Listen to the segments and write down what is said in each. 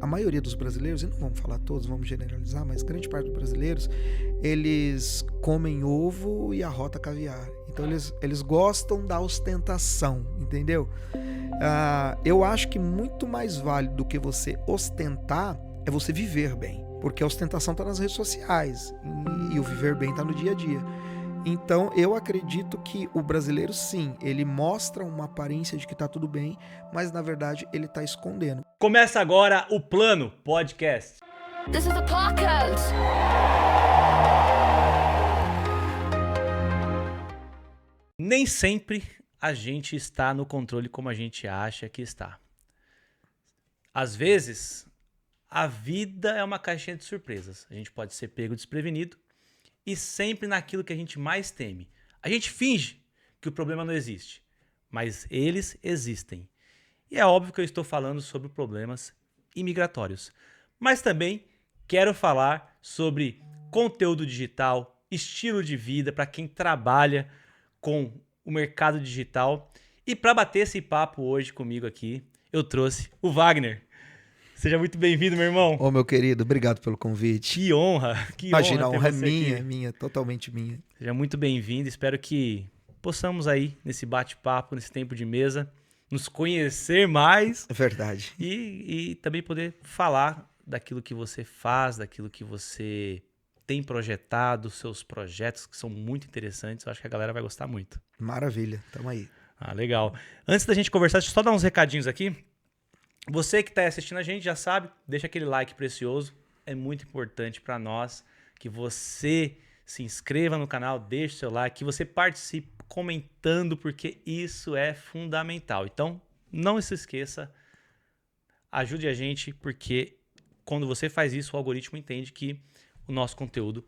a maioria dos brasileiros, e não vamos falar todos, vamos generalizar, mas grande parte dos brasileiros, eles comem ovo e arrota caviar. Então eles gostam da ostentação, entendeu? Eu acho que muito mais válido do que você ostentar é você viver bem. Porque a ostentação está nas redes sociais e o viver bem está no dia a dia. Então, eu acredito que o brasileiro, sim, ele mostra uma aparência de que tá tudo bem, mas na verdade ele tá escondendo. Começa agora o Plano Podcast. This is the podcast. Nem sempre a gente está no controle como a gente acha que está. Às vezes, a vida é uma caixinha de surpresas. A gente pode ser pego desprevenido e sempre naquilo que a gente mais teme. A gente finge que o problema não existe, mas eles existem. E é óbvio que eu estou falando sobre problemas imigratórios. Mas também quero falar sobre conteúdo digital, estilo de vida para quem trabalha com o mercado digital. E para bater esse papo hoje comigo aqui, eu trouxe o Wagner. Seja muito bem-vindo, meu irmão. Ô, meu querido, obrigado pelo convite. Que honra, que Imagina, a honra honra é ter você minha, aqui. minha, totalmente minha. Seja muito bem-vindo. Espero que possamos aí, nesse bate-papo, nesse tempo de mesa, nos conhecer mais É verdade. e também poder falar daquilo que você faz, daquilo que você tem projetado, seus projetos que são muito interessantes. Eu acho que a galera vai gostar muito. Maravilha, tamo aí. Ah, legal. Antes da gente conversar, deixa eu só dar uns recadinhos aqui. Você que está assistindo a gente já sabe, deixa aquele like precioso. É muito importante para nós que você se inscreva no canal, deixe seu like, que você participe comentando, porque isso é fundamental. Então, não se esqueça, ajude a gente, porque quando você faz isso, o algoritmo entende que o nosso conteúdo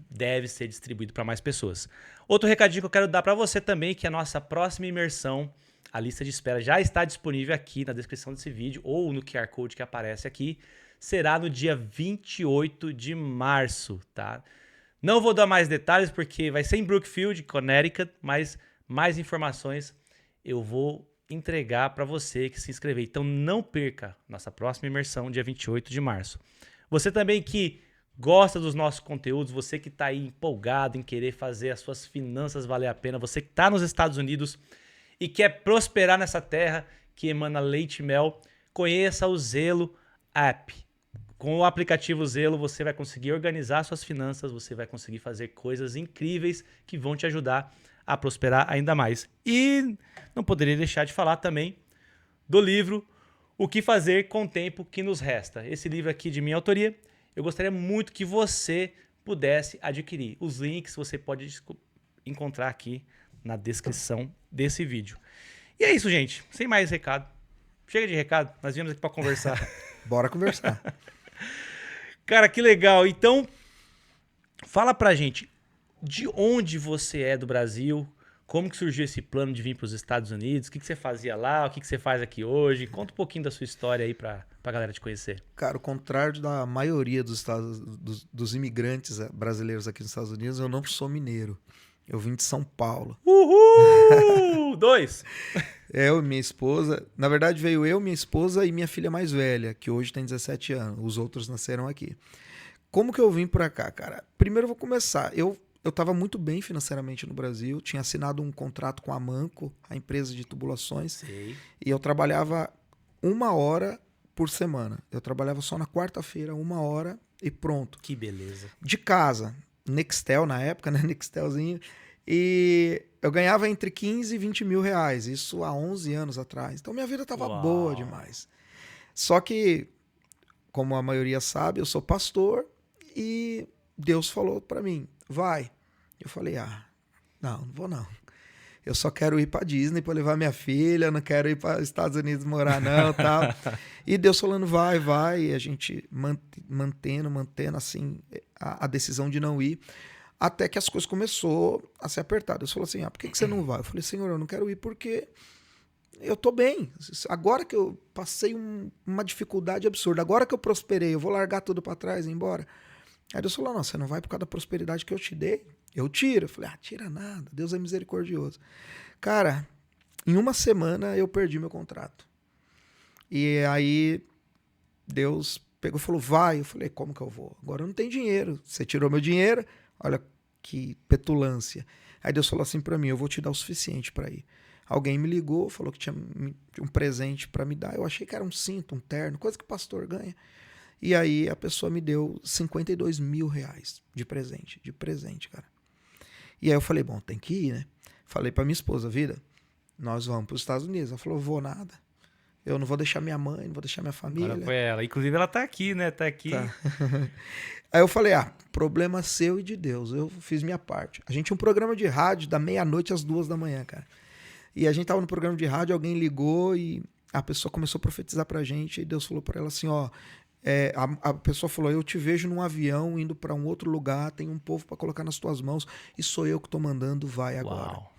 deve ser distribuído para mais pessoas. Outro recadinho que eu quero dar para você também, que a nossa próxima imersão, a lista de espera já está disponível aqui na descrição desse vídeo ou no QR Code que aparece aqui. Será no dia 28 de março, tá? Não vou dar mais detalhes porque vai ser em Brookfield, Connecticut, mas mais informações eu vou entregar para você que se inscrever. Então não perca nossa próxima imersão, dia 28 de março. Você também que gosta dos nossos conteúdos, você que está aí empolgado em querer fazer as suas finanças valer a pena, você que está nos Estados Unidos e quer prosperar nessa terra que emana leite e mel, conheça o Zelo App. Com o aplicativo Zelo, você vai conseguir organizar suas finanças, você vai conseguir fazer coisas incríveis que vão te ajudar a prosperar ainda mais. E não poderia deixar de falar também do livro O que Fazer com o Tempo que Nos Resta. Esse livro aqui de minha autoria, eu gostaria muito que você pudesse adquirir. Os links você pode encontrar aqui na descrição desse vídeo. E é isso, gente. Sem mais recado. Chega de recado. Nós viemos aqui para conversar. Bora conversar. Cara, que legal. Então, fala pra gente de onde você é do Brasil, como que surgiu esse plano de vir para os Estados Unidos, o que você fazia lá, o que você faz aqui hoje. Conta um pouquinho da sua história aí pra galera te conhecer. Cara, ao contrário da maioria dos imigrantes brasileiros aqui nos Estados Unidos, eu não sou mineiro. Eu vim de São Paulo. Uhul! 2! Eu e minha esposa, na verdade veio eu, minha esposa e minha filha mais velha, que hoje tem 17 anos. Os outros nasceram aqui. Como que eu vim pra cá, cara? Primeiro eu vou começar. Eu tava muito bem financeiramente no Brasil, tinha assinado um contrato com a Manco, a empresa de tubulações, Sei. e eu trabalhava 1 hora por semana. Eu trabalhava só na quarta-feira, 1 hora e pronto. Que beleza. De casa, Nextel na época, né? Nextelzinho. E eu ganhava entre 15 e 20 mil reais, isso há 11 anos atrás. Então minha vida tava boa demais. Só que, como a maioria sabe, eu sou pastor e Deus falou pra mim, vai. Eu falei, não vou não. Eu só quero ir pra Disney pra levar minha filha, não quero ir para Estados Unidos morar não, tal. E Deus falando, vai, e a gente mantendo assim a decisão de não ir. Até que as coisas começou a se apertar. Deus falou assim, por que você não vai? Eu falei, Senhor, eu não quero ir porque eu tô bem. Agora que eu passei uma dificuldade absurda, agora que eu prosperei, eu vou largar tudo pra trás e ir embora. Aí Deus falou, não, você não vai por causa da prosperidade que eu te dei. Eu tiro. Eu falei, tira nada, Deus é misericordioso. Cara, em 1 semana eu perdi meu contrato. E aí Deus pegou e falou, vai. Eu falei, como que eu vou? Agora eu não tenho dinheiro. Você tirou meu dinheiro, olha que petulância. Aí Deus falou assim pra mim, eu vou te dar o suficiente pra ir. Alguém me ligou, falou que tinha um presente pra me dar. Eu achei que era um cinto, um terno, coisa que o pastor ganha. E aí a pessoa me deu 52 mil reais de presente, cara. E aí eu falei, bom, tem que ir, né? Falei pra minha esposa, vida, nós vamos pros Estados Unidos. Ela falou, vou nada. Eu não vou deixar minha mãe, não vou deixar minha família. Agora foi ela. Inclusive, ela tá aqui, né? Tá aqui. Tá. Aí eu falei, problema seu e de Deus. Eu fiz minha parte. A gente tinha um programa de rádio da meia-noite às 2 da manhã, cara. E a gente tava no programa de rádio, alguém ligou e a pessoa começou a profetizar pra gente. E Deus falou pra ela assim, a pessoa falou, eu te vejo num avião indo pra um outro lugar, tem um povo pra colocar nas tuas mãos e sou eu que tô mandando, vai agora. Uau.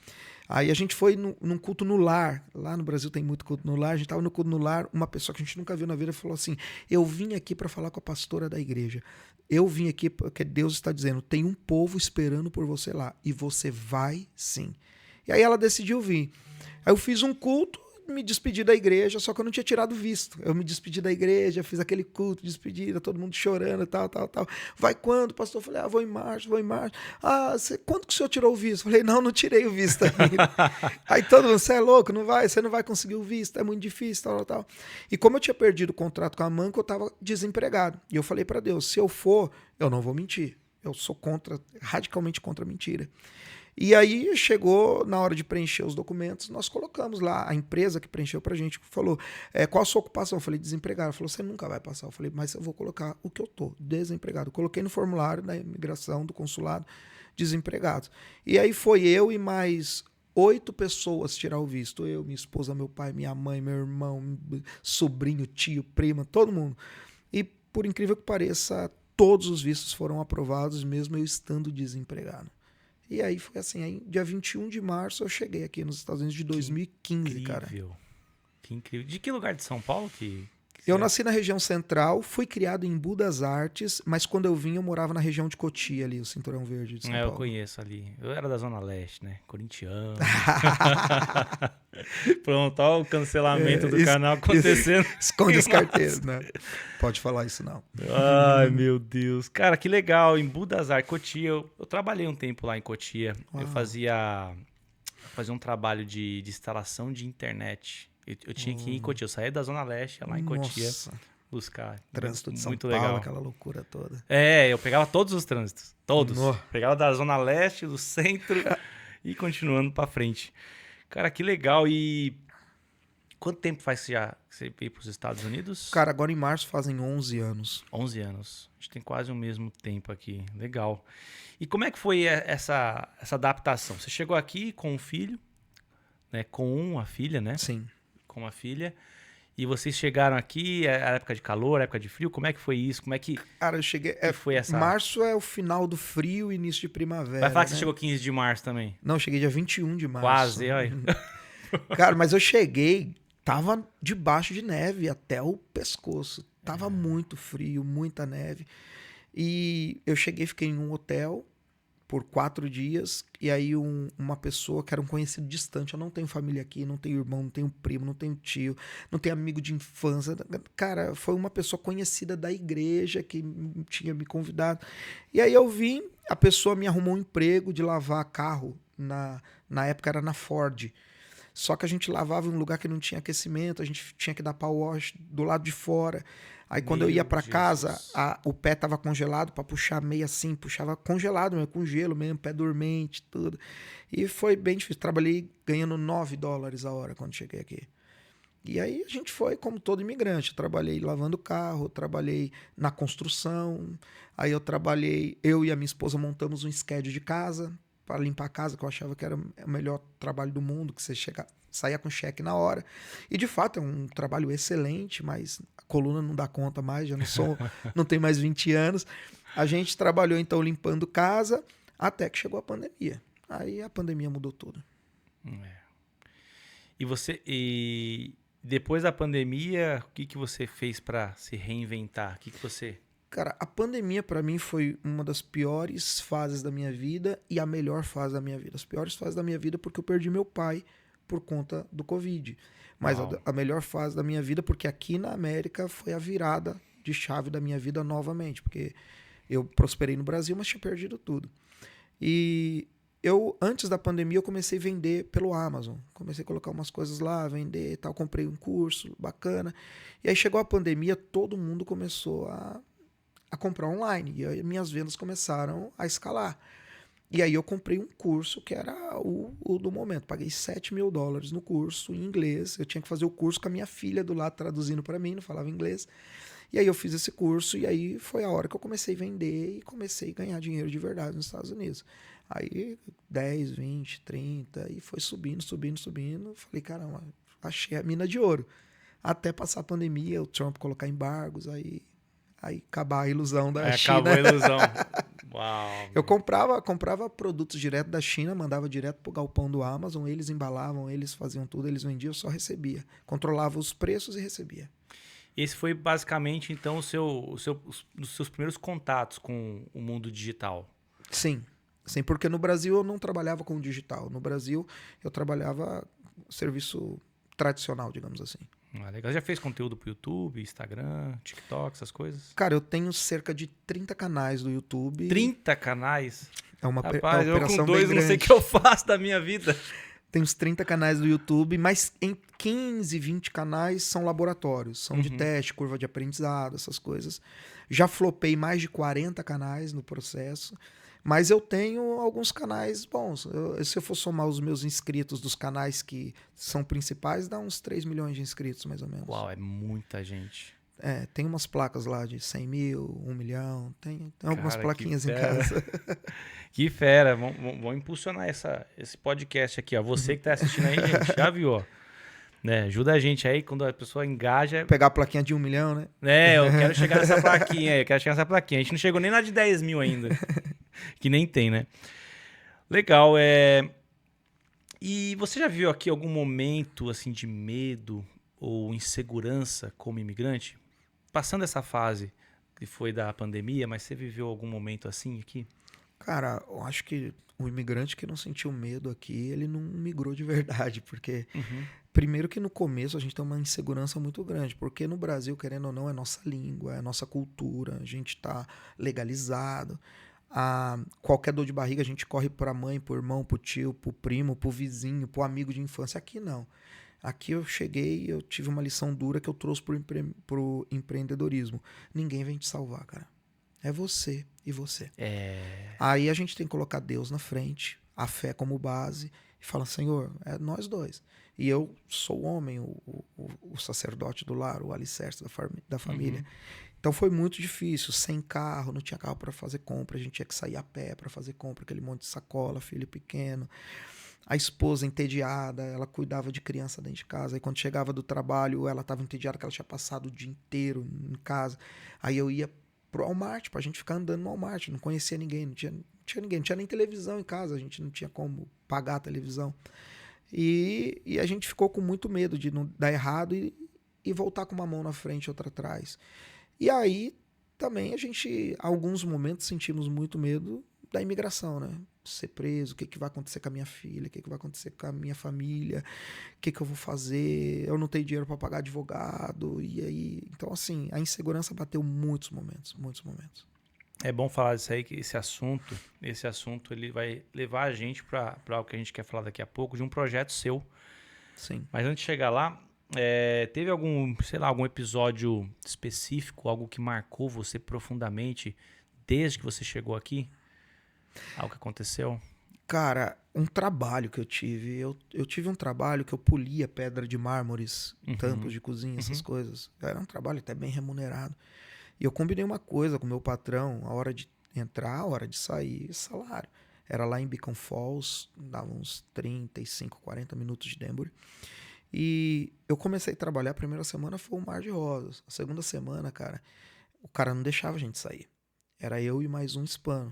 Aí a gente foi num culto no lar. Lá no Brasil tem muito culto no lar. A gente tava no culto no lar. Uma pessoa que a gente nunca viu na vida falou assim, eu vim aqui para falar com a pastora da igreja. Eu vim aqui porque Deus está dizendo, tem um povo esperando por você lá. E você vai sim. E aí ela decidiu vir. Aí eu fiz um culto, me despedi da igreja, só que eu não tinha tirado visto. Eu me despedi da igreja, fiz aquele culto, despedida, todo mundo chorando, tal. Vai quando, pastor? Eu falei, vou em março. Quando que o senhor tirou o visto? Eu falei, não tirei o visto ainda. Aí todo mundo, você é louco, você não vai conseguir o visto, é muito difícil, tal. E como eu tinha perdido o contrato com a Manco, eu estava desempregado. E eu falei para Deus, se eu for, eu não vou mentir. Eu sou radicalmente contra a mentira. E aí chegou na hora de preencher os documentos, nós colocamos lá, a empresa que preencheu pra gente falou, qual a sua ocupação? Eu falei, desempregado. Ela falou, você nunca vai passar. Eu falei, mas eu vou colocar o que eu tô, desempregado. Eu coloquei no formulário da imigração, do consulado, desempregado. E aí foi eu e mais 8 pessoas tirar o visto. Eu, minha esposa, meu pai, minha mãe, meu irmão, sobrinho, tio, prima, todo mundo. E por incrível que pareça, todos os vistos foram aprovados, mesmo eu estando desempregado. E aí foi assim, aí dia 21 de março eu cheguei aqui nos Estados Unidos de 2015, cara. Que incrível. De que lugar de São Paulo que eu nasci na região central, fui criado em Budas Artes, mas quando eu vim eu morava na região de Cotia ali, o Cinturão Verde de São Paulo. Eu conheço ali. Eu era da Zona Leste, né? Corintiano. Pronto, olha o cancelamento do canal acontecendo. Esconde as carteiras, né? Pode falar isso não. Ai, meu Deus. Cara, que legal. Em Budas Artes, Cotia. Eu trabalhei um tempo lá em Cotia. Uau. Eu fazia um trabalho de instalação de internet. Eu tinha que ir em Cotia. Eu saía da Zona Leste, ia lá em Cotia buscar. Trânsito de São muito Paulo, legal. aquela loucura toda. Eu pegava todos os trânsitos. Todos. Pegava da Zona Leste, do centro e continuando pra frente. Cara, que legal. E quanto tempo faz que você veio pros Estados Unidos? Cara, agora em março fazem 11 anos. 11 anos. A gente tem quase o mesmo tempo aqui. Legal. E como é que foi essa adaptação? Você chegou aqui com um filho, né? Com uma filha, né? Sim. Com uma filha. E vocês chegaram aqui, a época de calor, a época de frio, como é que foi isso? Como é que... Cara, eu cheguei... foi essa... Março é o final do frio e início de primavera. Vai falar que né? você chegou 15 de março também? Não, eu cheguei dia 21 de março. Quase, olha. Cara, mas eu cheguei, tava debaixo de neve até o pescoço. Tava muito frio, muita neve. E eu cheguei, fiquei em um hotel por 4 dias, e aí uma pessoa que era um conhecido distante, eu não tenho família aqui, não tenho irmão, não tenho primo, não tenho tio, não tenho amigo de infância, cara, foi uma pessoa conhecida da igreja que tinha me convidado, e aí eu vim, a pessoa me arrumou um emprego de lavar carro, na época era na Ford, só que a gente lavava em um lugar que não tinha aquecimento, a gente tinha que dar power wash do lado de fora. Aí quando eu ia para casa, o pé tava congelado para puxar meio assim, puxava congelado mesmo, com gelo mesmo, pé dormente, tudo. E foi bem difícil. Trabalhei ganhando $9 a hora quando cheguei aqui. E aí a gente foi como todo imigrante. Eu trabalhei lavando carro, trabalhei na construção. Aí eu e a minha esposa montamos um schedule de casa para limpar a casa, que eu achava que era o melhor trabalho do mundo, que você saía com cheque na hora. E de fato é um trabalho excelente, mas a coluna não dá conta mais, não tenho mais 20 anos. A gente trabalhou então limpando casa até que chegou a pandemia. Aí a pandemia mudou tudo. E depois da pandemia, o que você fez para se reinventar? O que você... Cara, a pandemia para mim foi uma das piores fases da minha vida e a melhor fase da minha vida. As piores fases da minha vida porque eu perdi meu pai por conta do Covid. Mas Uau. a melhor fase da minha vida, porque aqui na América foi a virada de chave da minha vida novamente, porque eu prosperei no Brasil, mas tinha perdido tudo. E antes da pandemia, eu comecei a vender pelo Amazon. Comecei a colocar umas coisas lá, vender e tal. Comprei um curso bacana. E aí chegou a pandemia, todo mundo começou a comprar online. E aí minhas vendas começaram a escalar. E aí eu comprei um curso que era o do momento. Paguei $7.000 no curso em inglês. Eu tinha que fazer o curso com a minha filha do lado traduzindo para mim, não falava inglês. E aí eu fiz esse curso e aí foi a hora que eu comecei a vender e comecei a ganhar dinheiro de verdade nos Estados Unidos. Aí 10, 20, 30 e foi subindo. Falei, caramba, achei a mina de ouro. Até passar a pandemia, o Trump colocar embargos, aí acabar a ilusão da China. Acabou a ilusão. Uau. Eu comprava produtos direto da China, mandava direto pro galpão do Amazon, eles embalavam, eles faziam tudo, eles vendiam, eu só recebia. Controlava os preços e recebia. Esse foi basicamente, então, os seus primeiros contatos com o mundo digital. Sim, porque no Brasil eu não trabalhava com digital. No Brasil eu trabalhava serviço tradicional, digamos assim. Legal. Já fez conteúdo pro YouTube, Instagram, TikTok, essas coisas? Cara, eu tenho cerca de 30 canais no YouTube. 30 canais? É uma Rapaz, eu operação com 2 bem não sei o grande. que eu faço da minha vida. Tem uns 30 canais do YouTube, mas em 15, 20 canais são laboratórios. São de teste, curva de aprendizado, essas coisas. Já flopei mais de 40 canais no processo. Mas eu tenho alguns canais bons. Se eu for somar os meus inscritos dos canais que são principais, dá uns 3 milhões de inscritos, mais ou menos. Uau, é muita gente. Tem umas placas lá de 100 mil, 1 milhão. Tem algumas Cara, plaquinhas que em fera. casa. Que fera. Vamos impulsionar esse podcast aqui, ó. Você que tá assistindo aí, gente, já viu, ó. Né, ajuda a gente aí, quando a pessoa engaja. Pegar a plaquinha de 1 milhão, né? Eu quero chegar nessa plaquinha aí, A gente não chegou nem na de 10 mil ainda. Que nem tem, né? Legal, E você já viu aqui algum momento, assim, de medo ou insegurança como imigrante? Passando essa fase que foi da pandemia, mas você viveu algum momento assim aqui? Cara, eu acho que o imigrante que não sentiu medo aqui, ele não migrou de verdade, porque primeiro que no começo a gente tem uma insegurança muito grande, porque no Brasil, querendo ou não, é nossa língua, é nossa cultura, a gente tá legalizado. Qualquer dor de barriga a gente corre pra mãe, pro irmão, pro tio, pro primo, pro vizinho, pro amigo de infância. Aqui não. Aqui eu cheguei, eu tive uma lição dura que eu trouxe pro empreendedorismo. Ninguém vem te salvar, cara. É você e você. Aí a gente tem que colocar Deus na frente, a fé como base, e falar, Senhor, é nós dois. E eu sou o homem, o sacerdote do lar, o alicerce da família. Então foi muito difícil, sem carro, não tinha carro para fazer compra, a gente tinha que sair a pé para fazer compra, aquele monte de sacola, filho pequeno. A esposa entediada, ela cuidava de criança dentro de casa. Aí quando chegava do trabalho, ela estava entediada que ela tinha passado o dia inteiro em casa. Aí eu ia pro Walmart, pra gente ficar andando no Walmart, não conhecia ninguém, não tinha ninguém, não tinha nem televisão em casa, a gente não tinha como pagar a televisão. E a gente ficou com muito medo de não dar errado e voltar com uma mão na frente e outra atrás. E aí também alguns momentos sentimos muito medo da imigração, né? Ser preso, o que vai acontecer com a minha filha, o que vai acontecer com a minha família, o que eu vou fazer, eu não tenho dinheiro para pagar advogado, e aí... Então, assim, a insegurança bateu muitos momentos. É bom falar disso aí, que esse assunto ele vai levar a gente para algo que a gente quer falar daqui a pouco, de um projeto seu. Sim. Mas antes de chegar lá, teve algum episódio específico, algo que marcou você profundamente desde que você chegou aqui? Algo que aconteceu? Cara, um trabalho que eu tive. Eu tive um trabalho que eu polia pedra de mármores, tampos de cozinha, essas coisas. Era um trabalho até bem remunerado. E eu combinei uma coisa com o meu patrão, a hora de entrar, a hora de sair, salário. Era lá em Beacon Falls, dava uns 35, 40 minutos de Denver. E eu comecei a trabalhar, a primeira semana foi um mar de rosas. A segunda semana, cara, o cara não deixava a gente sair. Era eu e mais um hispano.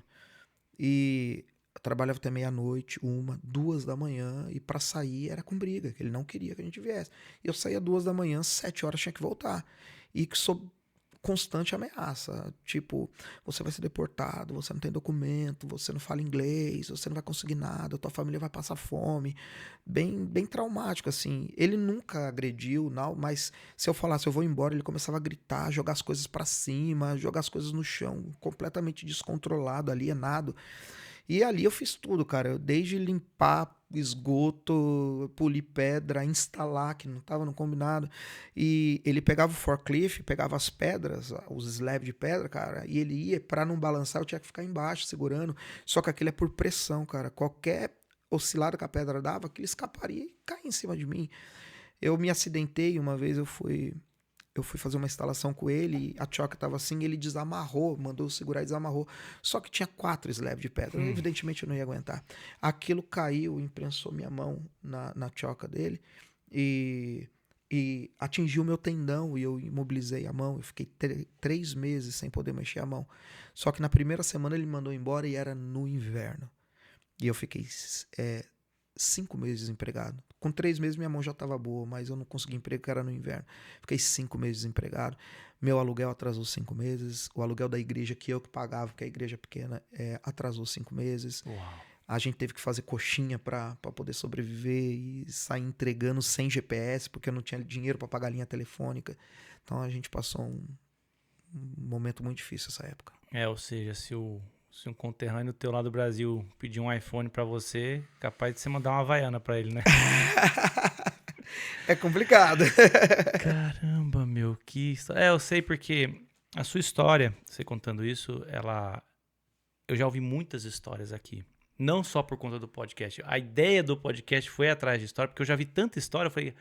E eu trabalhava até meia-noite, 1, 2 da manhã, e pra sair era com briga, que ele não queria que a gente viesse. E eu saía 2 da manhã, 7 horas tinha que voltar. E constante ameaça. Tipo, você vai ser deportado, você não tem documento, você não fala inglês, você não vai conseguir nada, tua família vai passar fome. Bem traumático, assim. Ele nunca agrediu, não, mas se eu falasse eu vou embora, ele começava a gritar, jogar as coisas pra cima, jogar as coisas no chão, completamente descontrolado, alienado. E ali eu fiz tudo, cara. Desde limpar esgoto, polir pedra, instalar, que não estava no combinado. E ele pegava o forklift, pegava as pedras, os slabs de pedra, cara, e ele ia, pra não balançar, eu tinha que ficar embaixo, segurando. Só que aquilo é por pressão, cara. Qualquer oscilada que a pedra dava, aquilo escaparia e caía em cima de mim. Eu me acidentei uma vez, eu fui fazer uma instalação com ele, a choca tava assim, ele desamarrou, mandou segurar e desamarrou. Só que tinha 4 slabs de pedra, evidentemente eu não ia aguentar. Aquilo caiu, imprensou minha mão na choca dele e atingiu meu tendão e eu imobilizei a mão. Eu fiquei 3 meses sem poder mexer a mão. Só que na primeira semana ele me mandou embora e era no inverno. E eu fiquei 5 meses desempregado. Com 3 meses minha mão já estava boa, mas eu não consegui emprego, porque era no inverno. Fiquei 5 meses desempregado. Meu aluguel atrasou 5 meses. O aluguel da igreja que eu que pagava, porque a igreja é pequena, atrasou 5 meses. Uau. A gente teve que fazer coxinha para poder sobreviver e sair entregando sem GPS, porque eu não tinha dinheiro para pagar a linha telefônica. Então a gente passou um momento muito difícil essa época. Ou seja, se um conterrâneo teu lá do Brasil pedir um iPhone pra você, capaz de você mandar uma Havaiana pra ele, né? É complicado. Caramba, meu, que história. Eu sei porque a sua história, você contando isso, eu já ouvi muitas histórias aqui. Não só por conta do podcast. A ideia do podcast foi atrás de história, porque eu já vi tanta história. Eu falei,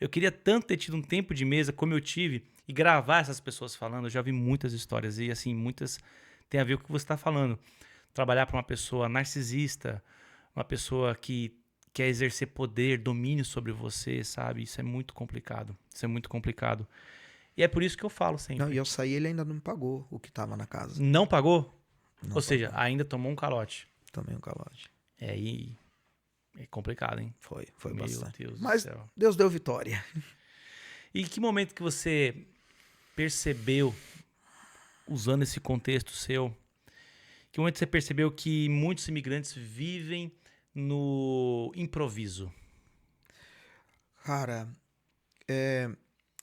eu queria tanto ter tido um tempo de mesa como eu tive e gravar essas pessoas falando. Eu já vi muitas histórias e, assim, muitas tem a ver com o que você está falando. Trabalhar para uma pessoa narcisista, uma pessoa que quer exercer poder, domínio sobre você, sabe? Isso é muito complicado. Isso é muito complicado. E é por isso que eu falo sempre. Não, e eu saí, ele ainda não me pagou o que estava na casa. Não pagou? Não Ou seja, pagou. ainda tomou um calote. Tomei um calote. E é complicado, hein? Foi Meu bastante. Deus Mas do céu. Deus deu vitória. E que momento que você percebeu, usando esse contexto seu, que momento você percebeu que muitos imigrantes vivem no improviso? Cara,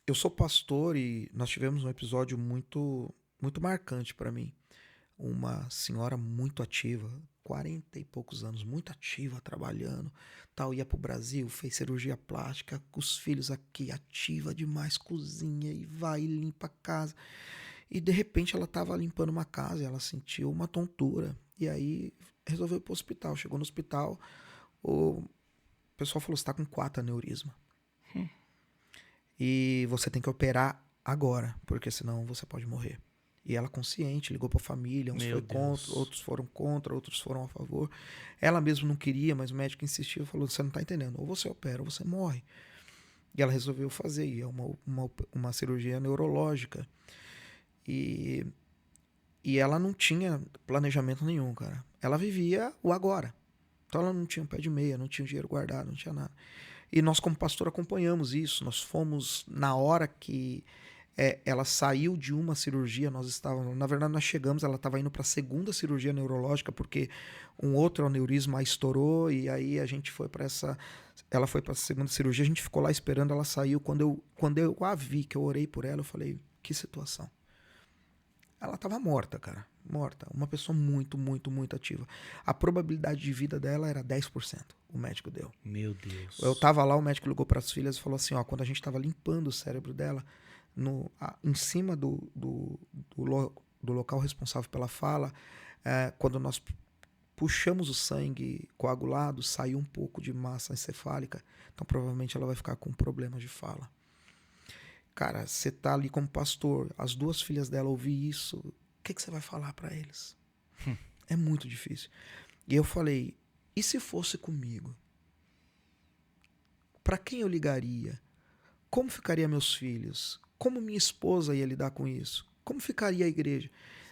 eu sou pastor e nós tivemos um episódio muito, muito marcante para mim. Uma senhora muito ativa, 40 e poucos anos, muito ativa, trabalhando, tal, ia pro Brasil, fez cirurgia plástica, com os filhos aqui, ativa demais, cozinha e vai e limpa a casa. E de repente ela estava limpando uma casa e ela sentiu uma tontura. E aí resolveu ir pro hospital. Chegou no hospital, o pessoal falou, você tá com 4 aneurisma. E você tem que operar agora, porque senão você pode morrer. E ela consciente, ligou pra família, uns Meu foi contra, Deus. outros foram contra, outros foram a favor. Ela mesmo não queria, mas o médico insistiu e falou, você não tá entendendo, ou você opera ou você morre. E ela resolveu fazer, e é uma cirurgia neurológica. E ela não tinha planejamento nenhum, cara. Ela vivia o agora. Então ela não tinha um pé de meia, não tinha dinheiro guardado, não tinha nada. E nós, como pastor, acompanhamos isso. Nós fomos na hora que ela saiu de uma cirurgia, nós estávamos... Na verdade, nós chegamos, ela estava indo para a segunda cirurgia neurológica, porque um outro aneurisma estourou, e aí a gente foi para essa... Ela foi para a segunda cirurgia, a gente ficou lá esperando, ela saiu. Quando eu a vi, que eu orei por ela, eu falei, que situação. Ela estava morta, cara. Morta. Uma pessoa muito, muito, muito ativa. A probabilidade de vida dela era 10%. O médico deu. Meu Deus. Eu tava lá, o médico ligou para as filhas e falou assim, ó, quando a gente tava limpando o cérebro dela, em cima do local responsável pela fala, quando nós puxamos o sangue coagulado, saiu um pouco de massa encefálica. Então provavelmente ela vai ficar com problemas de fala. Cara, você tá ali como pastor, as 2 filhas dela ouvir isso, o que você vai falar para eles? É muito difícil. E eu falei, e se fosse comigo? Para quem eu ligaria? Como ficaria meus filhos? Como minha esposa ia lidar com isso? Como ficaria a igreja?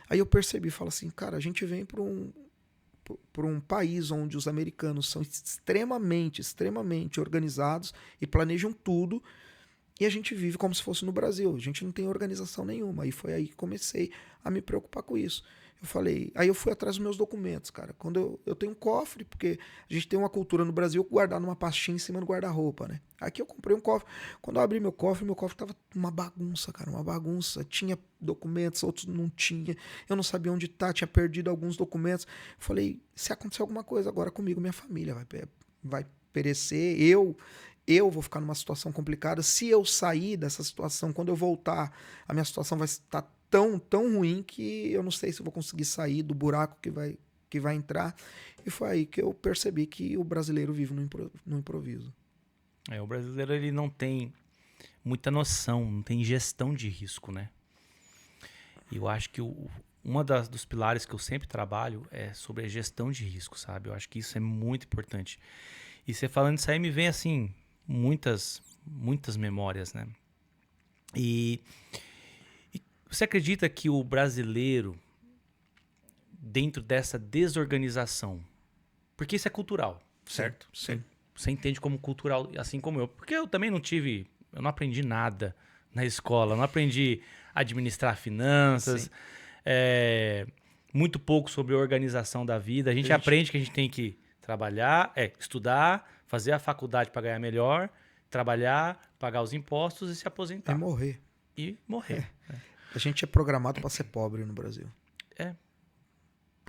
Aí eu percebi, falo assim, cara, a gente vem para um país onde os americanos são extremamente, extremamente organizados e planejam tudo. E a gente vive como se fosse no Brasil. A gente não tem organização nenhuma. E foi aí que comecei a me preocupar com isso. Eu falei, aí eu fui atrás dos meus documentos, cara. Quando eu tenho um cofre, porque a gente tem uma cultura no Brasil guardar numa pastinha em cima do guarda-roupa, né? Aqui eu comprei um cofre. Quando eu abri meu cofre tava uma bagunça, cara, uma bagunça. Tinha documentos, outros não tinha. Eu não sabia onde tá, tinha perdido alguns documentos. Falei, se acontecer alguma coisa agora comigo, minha família vai perecer. Eu vou ficar numa situação complicada. Se eu sair dessa situação, quando eu voltar, a minha situação vai estar tão ruim que eu não sei se eu vou conseguir sair do buraco que vai entrar. E foi aí que eu percebi que o brasileiro vive no improviso. O brasileiro ele não tem muita noção, não tem gestão de risco, né? E eu acho que dos pilares que eu sempre trabalho é sobre a gestão de risco, sabe? Eu acho que isso é muito importante. E você falando isso aí me vem assim muitas memórias, né? E você acredita que o brasileiro, dentro dessa desorganização, porque isso é cultural, certo? Sim. Você entende como cultural, assim como eu. Porque eu também eu não aprendi nada na escola, não aprendi a administrar finanças, muito pouco sobre a organização da vida. A gente aprende que a gente tem que trabalhar, estudar, fazer a faculdade para ganhar melhor, trabalhar, pagar os impostos e se aposentar. E morrer. É. A gente é programado para ser pobre no Brasil.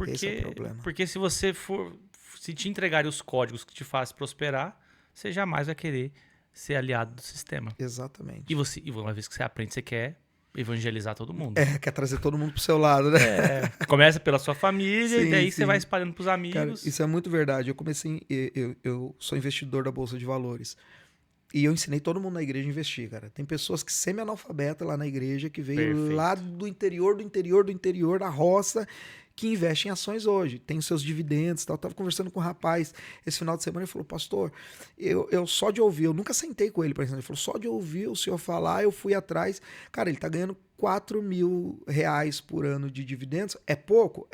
Esse é o problema. Porque se te entregarem os códigos que te fazem prosperar, você jamais vai querer ser aliado do sistema. Exatamente. E uma vez que você aprende, você quer evangelizar todo mundo. Quer trazer todo mundo pro seu lado, né? Começa pela sua família e daí você vai espalhando pros amigos. Cara, isso é muito verdade. Eu sou investidor da Bolsa de Valores. E eu ensinei todo mundo na igreja a investir, cara. Tem pessoas que semi-analfabeta lá na igreja, que veio lá do interior da roça, que investem em ações hoje. Tem os seus dividendos e tal. Eu tava conversando com um rapaz esse final de semana e falou, pastor, eu só de ouvir, eu nunca sentei com ele, por exemplo. Ele falou, só de ouvir o senhor falar, eu fui atrás. Cara, ele tá ganhando R$4.000 por ano de dividendos. É pouco?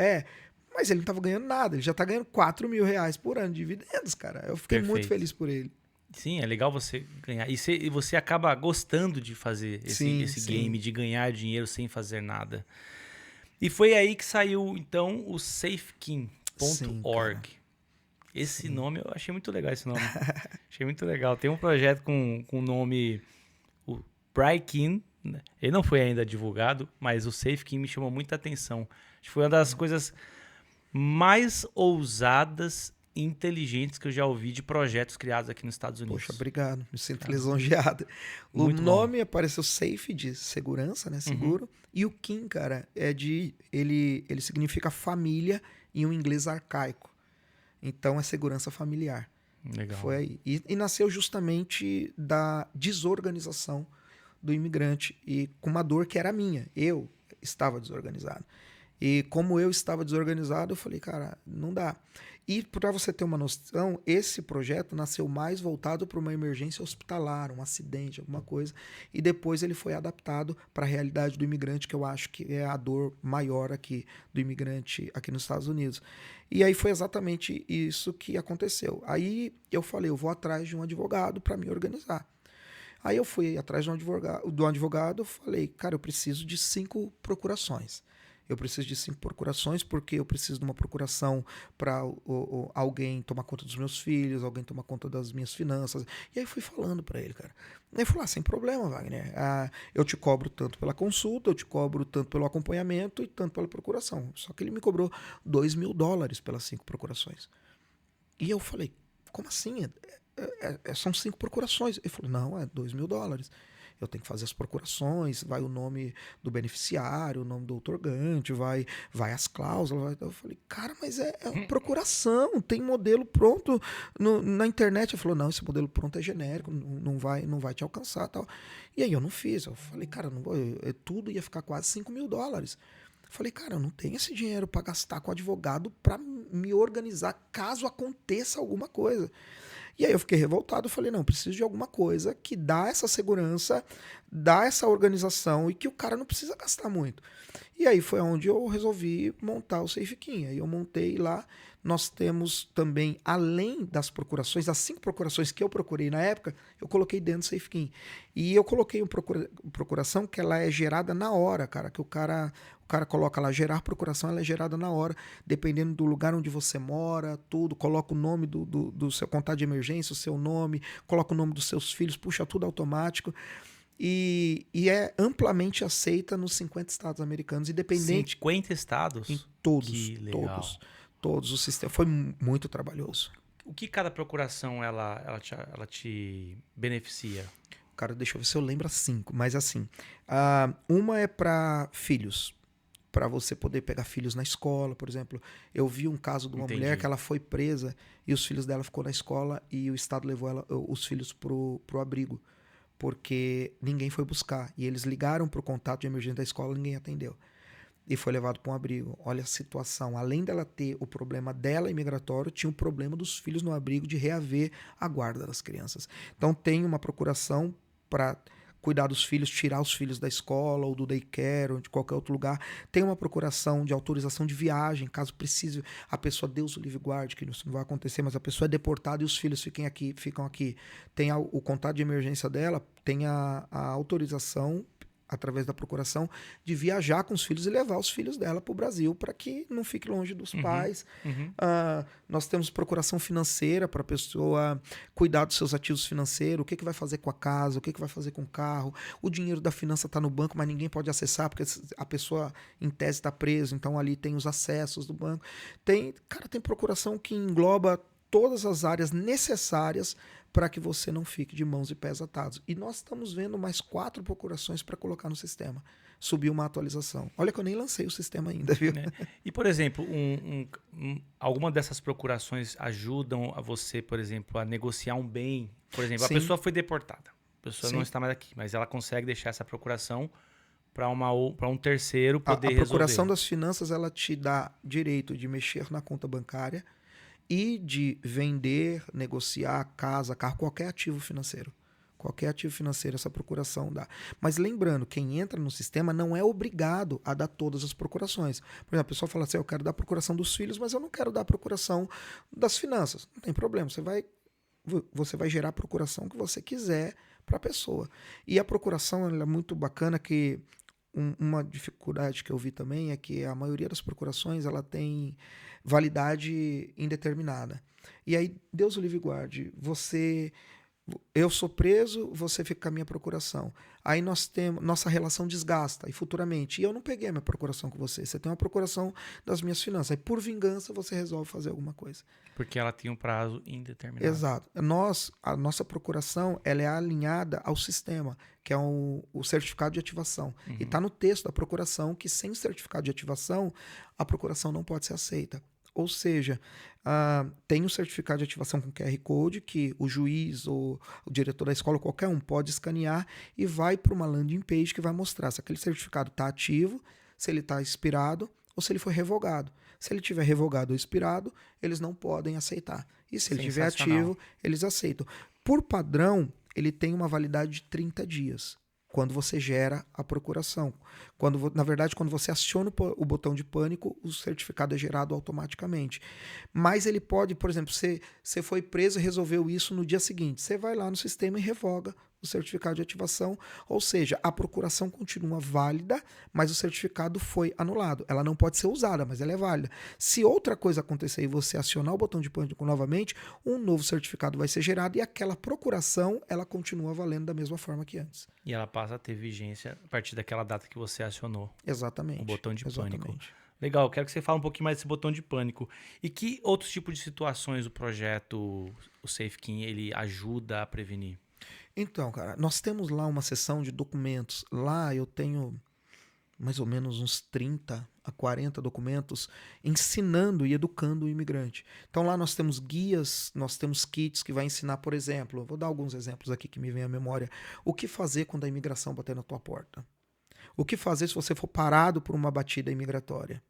Mas ele não tava ganhando nada. Ele já tá ganhando R$4.000 por ano de dividendos, cara. Eu fiquei muito feliz por ele. Sim, é legal você ganhar. E você acaba gostando de fazer esse game, de ganhar dinheiro sem fazer nada. E foi aí que saiu, então, o safekin.org. Esse nome, eu achei muito legal esse nome. Achei muito legal. Tem um projeto com o nome o Brykin. Ele não foi ainda divulgado, mas o Safekin me chamou muita atenção. Acho que foi uma das coisas mais ousadas e inteligentes que eu já ouvi de projetos criados aqui nos Estados Unidos. Poxa, obrigado. Me sinto lisonjeado. O nome apareceu safe, de segurança, né? Seguro. E o kin, cara, ele significa família em um inglês arcaico. Então é segurança familiar. Legal. Foi aí. E nasceu justamente da desorganização do imigrante e com uma dor que era minha. Eu estava desorganizado. E como eu estava desorganizado, eu falei, cara, não dá. E para você ter uma noção, esse projeto nasceu mais voltado para uma emergência hospitalar, um acidente, alguma coisa. E depois ele foi adaptado para a realidade do imigrante, que eu acho que é a dor maior aqui do imigrante aqui nos Estados Unidos. E aí foi exatamente isso que aconteceu. Aí eu falei, eu vou atrás de um advogado para me organizar. Aí eu fui atrás de um advogado, falei, cara, eu preciso de 5 procurações. Eu preciso de 5 procurações porque eu preciso de uma procuração para alguém tomar conta dos meus filhos, alguém tomar conta das minhas finanças. E aí fui falando para ele, cara. Ele falou, sem problema, Wagner. Eu te cobro tanto pela consulta, eu te cobro tanto pelo acompanhamento e tanto pela procuração. Só que ele me cobrou $2.000 pelas 5 procurações. E eu falei, como assim? São 5 procurações. Ele falou, não, é $2.000. Eu tenho que fazer as procurações, vai o nome do beneficiário, o nome do outorgante, vai as cláusulas. Eu falei, cara, mas é procuração, tem modelo pronto na internet. Ele falou, não, esse modelo pronto é genérico, não vai te alcançar tal. E aí eu não fiz. Eu falei, cara, tudo ia ficar quase $5.000. Eu falei, cara, eu não tenho esse dinheiro para gastar com advogado para me organizar caso aconteça alguma coisa. E aí eu fiquei revoltado, falei, não, preciso de alguma coisa que dá essa segurança, dá essa organização e que o cara não precisa gastar muito. E aí foi onde eu resolvi montar o Safekin. Aí eu montei lá nós temos também, além das procurações, as 5 procurações que eu procurei na época, eu coloquei dentro do SafeKey. E eu coloquei uma procuração que ela é gerada na hora, cara, que o cara coloca lá, gerar procuração, ela é gerada na hora, dependendo do lugar onde você mora, tudo, coloca o nome do seu contato de emergência, o seu nome, coloca o nome dos seus filhos, puxa tudo automático. E é amplamente aceita nos 50 estados americanos, independente. 50 estados? Em todos, Que legal. todos os sistemas. Foi muito trabalhoso. O que cada procuração ela te beneficia? Cara, deixa eu ver se eu lembro as 5, mas assim, uma é para filhos, para você poder pegar filhos na escola, por exemplo. Eu vi um caso de uma Entendi. mulher que ela foi presa e os filhos dela ficou na escola e o estado levou os filhos pro abrigo, porque ninguém foi buscar. E eles ligaram pro contato de emergência da escola, ninguém atendeu. E foi levado para um abrigo. Olha a situação. Além dela ter o problema dela imigratório, tinha o problema dos filhos no abrigo de reaver a guarda das crianças. Então tem uma procuração para cuidar dos filhos, tirar os filhos da escola ou do daycare ou de qualquer outro lugar. Tem uma procuração de autorização de viagem, caso precise. A pessoa, Deus o livre guarde, que isso não vai acontecer, mas a pessoa é deportada e os filhos ficam aqui. Tem o contato de emergência dela, tem a autorização através da procuração, de viajar com os filhos e levar os filhos dela para o Brasil, para que não fique longe dos pais. Nós temos procuração financeira para a pessoa cuidar dos seus ativos financeiros, o que vai fazer com a casa, o que vai fazer com o carro. O dinheiro da finança está no banco, mas ninguém pode acessar, porque a pessoa, em tese, está presa, então ali tem os acessos do banco. Tem procuração que engloba todas as áreas necessárias para que você não fique de mãos e pés atados. E nós estamos vendo mais 4 procurações para colocar no sistema. Subiu uma atualização. Olha que eu nem lancei o sistema ainda, viu? E, por exemplo, alguma dessas procurações ajudam a você, por exemplo, a negociar um bem? Por exemplo, Sim. a pessoa foi deportada. A pessoa Sim. não está mais aqui, mas ela consegue deixar essa procuração para um terceiro A poder procuração resolver. das finanças, ela te dá direito de mexer na conta bancária e de vender, negociar casa, carro, qualquer ativo financeiro. Qualquer ativo financeiro essa procuração dá. Mas lembrando, quem entra no sistema não é obrigado a dar todas as procurações. Por exemplo, a pessoa fala assim, eu quero dar a procuração dos filhos, mas eu não quero dar a procuração das finanças. Não tem problema, você vai gerar a procuração que você quiser para a pessoa. E a procuração ela é muito bacana, que uma dificuldade que eu vi também é que a maioria das procurações ela tem validade indeterminada. E aí, Deus o livre guarde, eu sou preso, você fica com a minha procuração. Aí nossa relação desgasta, e futuramente, e eu não peguei a minha procuração com você tem uma procuração das minhas finanças. Aí, por vingança, você resolve fazer alguma coisa. Porque ela tem um prazo indeterminado. Exato. A nossa procuração ela é alinhada ao sistema, que é o certificado de ativação. E está no texto da procuração que sem certificado de ativação, a procuração não pode ser aceita. Ou seja, tem um certificado de ativação com QR Code que o juiz ou o diretor da escola, qualquer um, pode escanear e vai para uma landing page que vai mostrar se aquele certificado está ativo, se ele está expirado ou se ele foi revogado. Se ele tiver revogado ou expirado, eles não podem aceitar. E se ele estiver ativo, eles aceitam. Por padrão, ele tem uma validade de 30 dias. Quando você gera a procuração. Na verdade, quando você aciona o botão de pânico, o certificado é gerado automaticamente. Mas ele pode, por exemplo, você foi preso e resolveu isso no dia seguinte. Você vai lá no sistema e revoga o certificado de ativação, ou seja, a procuração continua válida, mas o certificado foi anulado. Ela não pode ser usada, mas ela é válida. Se outra coisa acontecer e você acionar o botão de pânico novamente, um novo certificado vai ser gerado e aquela procuração, ela continua valendo da mesma forma que antes. E ela passa a ter vigência a partir daquela data que você acionou. Exatamente. O botão de pânico. Exatamente. Legal, quero que você fale um pouquinho mais desse botão de pânico. E que outros tipos de situações o projeto, o SafeKey, ele ajuda a prevenir? Então, cara, nós temos lá uma seção de documentos. Lá eu tenho mais ou menos uns 30 a 40 documentos ensinando e educando o imigrante. Então lá nós temos guias, nós temos kits que vai ensinar, por exemplo, vou dar alguns exemplos aqui que me vem à memória, o que fazer quando a imigração bater na tua porta. O que fazer se você for parado por uma batida imigratória.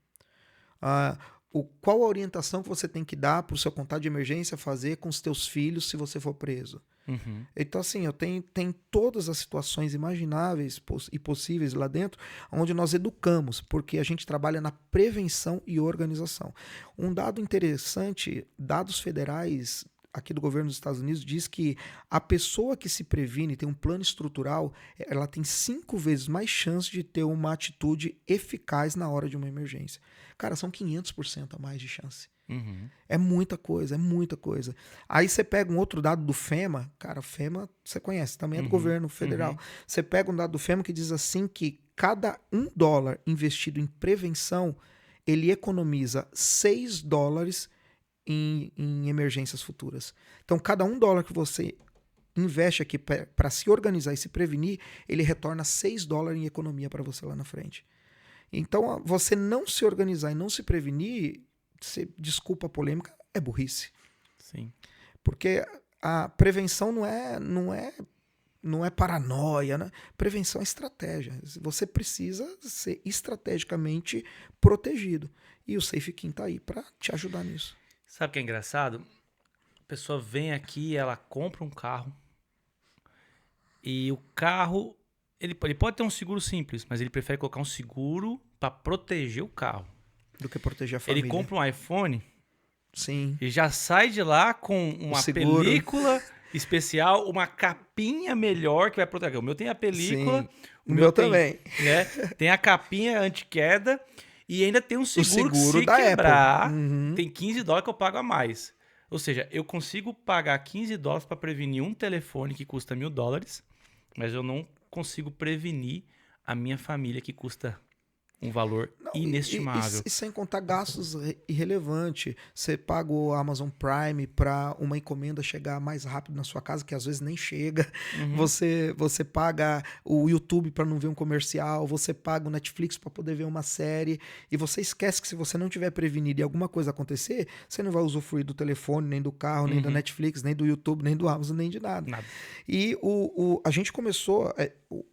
qual a orientação que você tem que dar para o seu contato de emergência fazer com os teus filhos se você for preso. Uhum. Então, assim, tem todas as situações imagináveis e possíveis lá dentro, onde nós educamos, porque a gente trabalha na prevenção e organização. Um dado interessante, dados federais aqui do governo dos Estados Unidos, diz que a pessoa que se previne, tem um plano estrutural, ela tem 5 vezes mais chance de ter uma atitude eficaz na hora de uma emergência. Cara, são 500% a mais de chance. Uhum. É muita coisa, é muita coisa. Aí você pega um outro dado do FEMA, cara, o FEMA você conhece, também é do governo federal. Você pega um dado do FEMA que diz assim que cada $1 investido em prevenção, ele economiza $6 em emergências futuras. Então, cada $1 que você investe aqui para se organizar e se prevenir, ele retorna $6 em economia para você lá na frente. Então, você não se organizar e não se prevenir, desculpa a polêmica, é burrice. Sim. Porque a prevenção não é paranoia, né? Prevenção é estratégia. Você precisa ser estrategicamente protegido. E o SafeKey está aí para te ajudar nisso. Sabe o que é engraçado? A pessoa vem aqui, ela compra um carro e o carro, ele pode ter um seguro simples, mas ele prefere colocar um seguro para proteger o carro. Do que proteger a família. Ele compra um iPhone, Sim. e já sai de lá com uma seguro. película especial, uma capinha melhor que vai proteger. O meu tem a película. Sim. O meu tem, também. Né, tem a capinha anti-queda e ainda tem um seguro, que se da quebrar, Apple. Uhum. tem $15 que eu pago a mais. Ou seja, eu consigo pagar $15 para prevenir um telefone que custa $1.000, mas eu não consigo prevenir a minha família que custa um valor inestimável. E sem contar gastos irrelevantes. Você paga o Amazon Prime para uma encomenda chegar mais rápido na sua casa, que às vezes nem chega. Uhum. Você paga o YouTube para não ver um comercial. Você paga o Netflix para poder ver uma série. E você esquece que se você não tiver prevenido e alguma coisa acontecer, você não vai usufruir do telefone, nem do carro, nem da Netflix, nem do YouTube, nem do Amazon, nem de nada. E a gente começou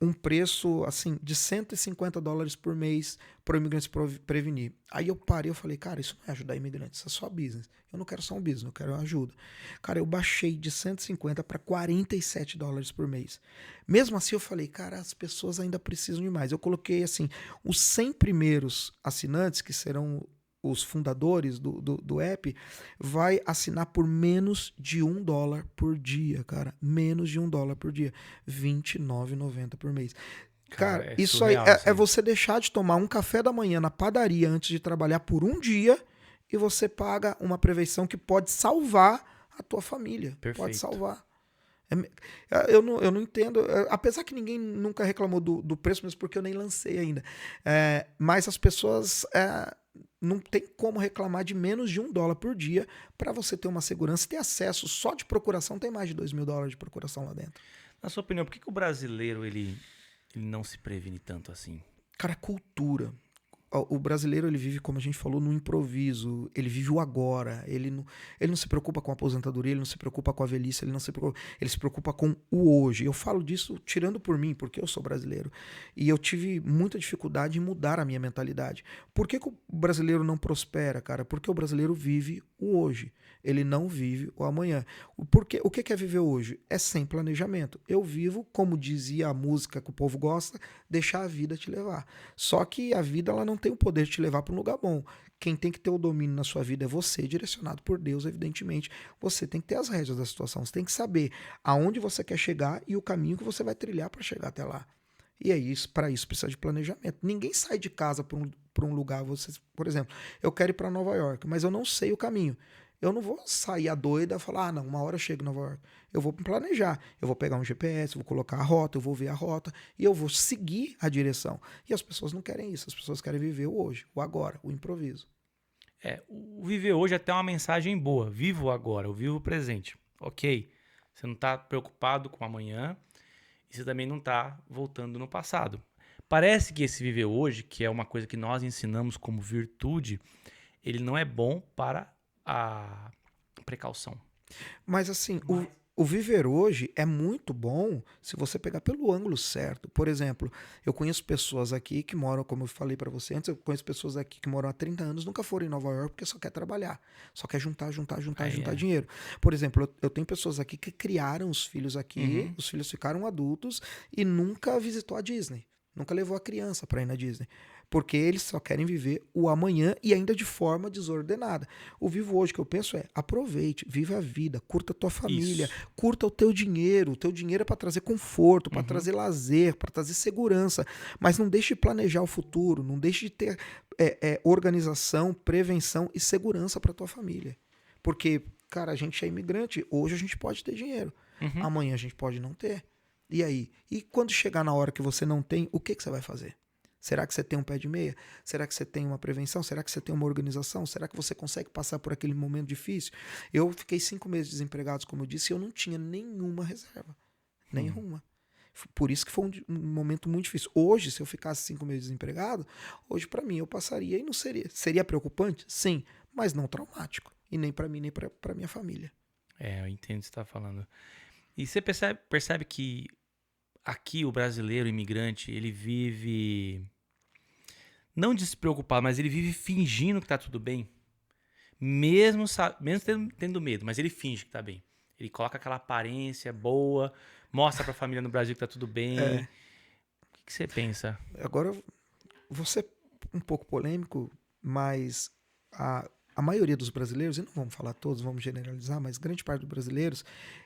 um preço assim de $150 por mês para o imigrante se prevenir. Aí eu parei, eu falei, cara, isso não é ajudar imigrantes, isso é só business. Eu não quero só um business, eu quero ajuda. Cara, eu baixei de 150 para $47 por mês. Mesmo assim, eu falei, cara, as pessoas ainda precisam de mais. Eu coloquei assim, os 100 primeiros assinantes, que serão os fundadores do app, vai assinar por menos de $1 por dia, cara. Menos de $1 por dia. R$29,90 por mês. Cara, isso aí é você deixar de tomar um café da manhã na padaria antes de trabalhar por um dia e você paga uma prevenção que pode salvar a tua família. Perfeito. Pode salvar. Eu não entendo, apesar que ninguém nunca reclamou do preço, mesmo porque eu nem lancei ainda. Mas as pessoas não tem como reclamar de menos de $1 por dia para você ter uma segurança e ter acesso. Só de procuração tem mais de $2.000 de procuração lá dentro. Na sua opinião, por que o brasileiro ele não se previne tanto assim? Cara, cultura. O brasileiro, ele vive, como a gente falou, no improviso. Ele vive o agora. Ele não se preocupa com a aposentadoria, ele não se preocupa com a velhice, ele se preocupa com o hoje. Eu falo disso tirando por mim, porque eu sou brasileiro. E eu tive muita dificuldade em mudar a minha mentalidade. Por que o brasileiro não prospera, cara? Porque o brasileiro vive o hoje. Ele não vive o amanhã. Porque o que é viver hoje? É sem planejamento. Eu vivo, como dizia a música que o povo gosta, deixar a vida te levar. Só que a vida ela não tem o poder de te levar para um lugar bom. Quem tem que ter o domínio na sua vida é você, direcionado por Deus, evidentemente. Você tem que ter as rédeas da situação. Você tem que saber aonde você quer chegar e o caminho que você vai trilhar para chegar até lá. E é isso, para isso precisa de planejamento. Ninguém sai de casa para um lugar. Por exemplo, eu quero ir para Nova York, mas eu não sei o caminho. Eu não vou sair a doida e falar, não, uma hora eu chego em Nova York. Eu vou planejar. Eu vou pegar um GPS, vou colocar a rota, eu vou ver a rota e eu vou seguir a direção. E as pessoas não querem isso. As pessoas querem viver o hoje, o agora, o improviso. O viver hoje é até uma mensagem boa. Viva o agora, eu vivo o presente. Ok, você não está preocupado com amanhã e você também não está voltando no passado. Parece que esse viver hoje, que é uma coisa que nós ensinamos como virtude, ele não é bom para a precaução. Mas assim, O viver hoje é muito bom se você pegar pelo ângulo certo. Por exemplo, eu conheço pessoas aqui que moram, como eu falei para você antes, eu conheço pessoas aqui que moram há 30 anos, nunca foram em Nova York porque só quer trabalhar, só quer juntar Aí é. dinheiro. Por exemplo, eu tenho pessoas aqui que criaram os filhos aqui, Uhum. os filhos ficaram adultos e nunca visitou a Disney. Nunca levou a criança para ir na Disney. Porque eles só querem viver o amanhã e ainda de forma desordenada. O vivo hoje que eu penso é: aproveite, vive a vida, curta a tua família, Isso. curta o teu dinheiro. O teu dinheiro é para trazer conforto, para Uhum. trazer lazer, para trazer segurança. Mas não deixe de planejar o futuro, não deixe de ter organização, prevenção e segurança para tua família. Porque, cara, a gente é imigrante, hoje a gente pode ter dinheiro, Uhum. amanhã a gente pode não ter. E aí? E quando chegar na hora que você não tem, o que você vai fazer? Será que você tem um pé de meia? Será que você tem uma prevenção? Será que você tem uma organização? Será que você consegue passar por aquele momento difícil? Eu fiquei 5 meses desempregado, como eu disse, e eu não tinha nenhuma reserva. Nenhuma. Por isso que foi um momento muito difícil. Hoje, se eu ficasse 5 meses desempregado, hoje para mim eu passaria e não seria. Seria preocupante? Sim, mas não traumático. E nem para mim, nem para minha família. Eu entendo o que você está falando. E você percebe que aqui o brasileiro imigrante, ele vive não despreocupado, mas ele vive fingindo que tá tudo bem, mesmo tendo medo, mas ele finge que tá bem. Ele coloca aquela aparência boa, mostra pra família no Brasil que tá tudo bem. O que você pensa? Agora, vou ser um pouco polêmico, mas a maioria dos brasileiros, e não vamos falar todos, vamos generalizar, mas grande parte dos brasileiros,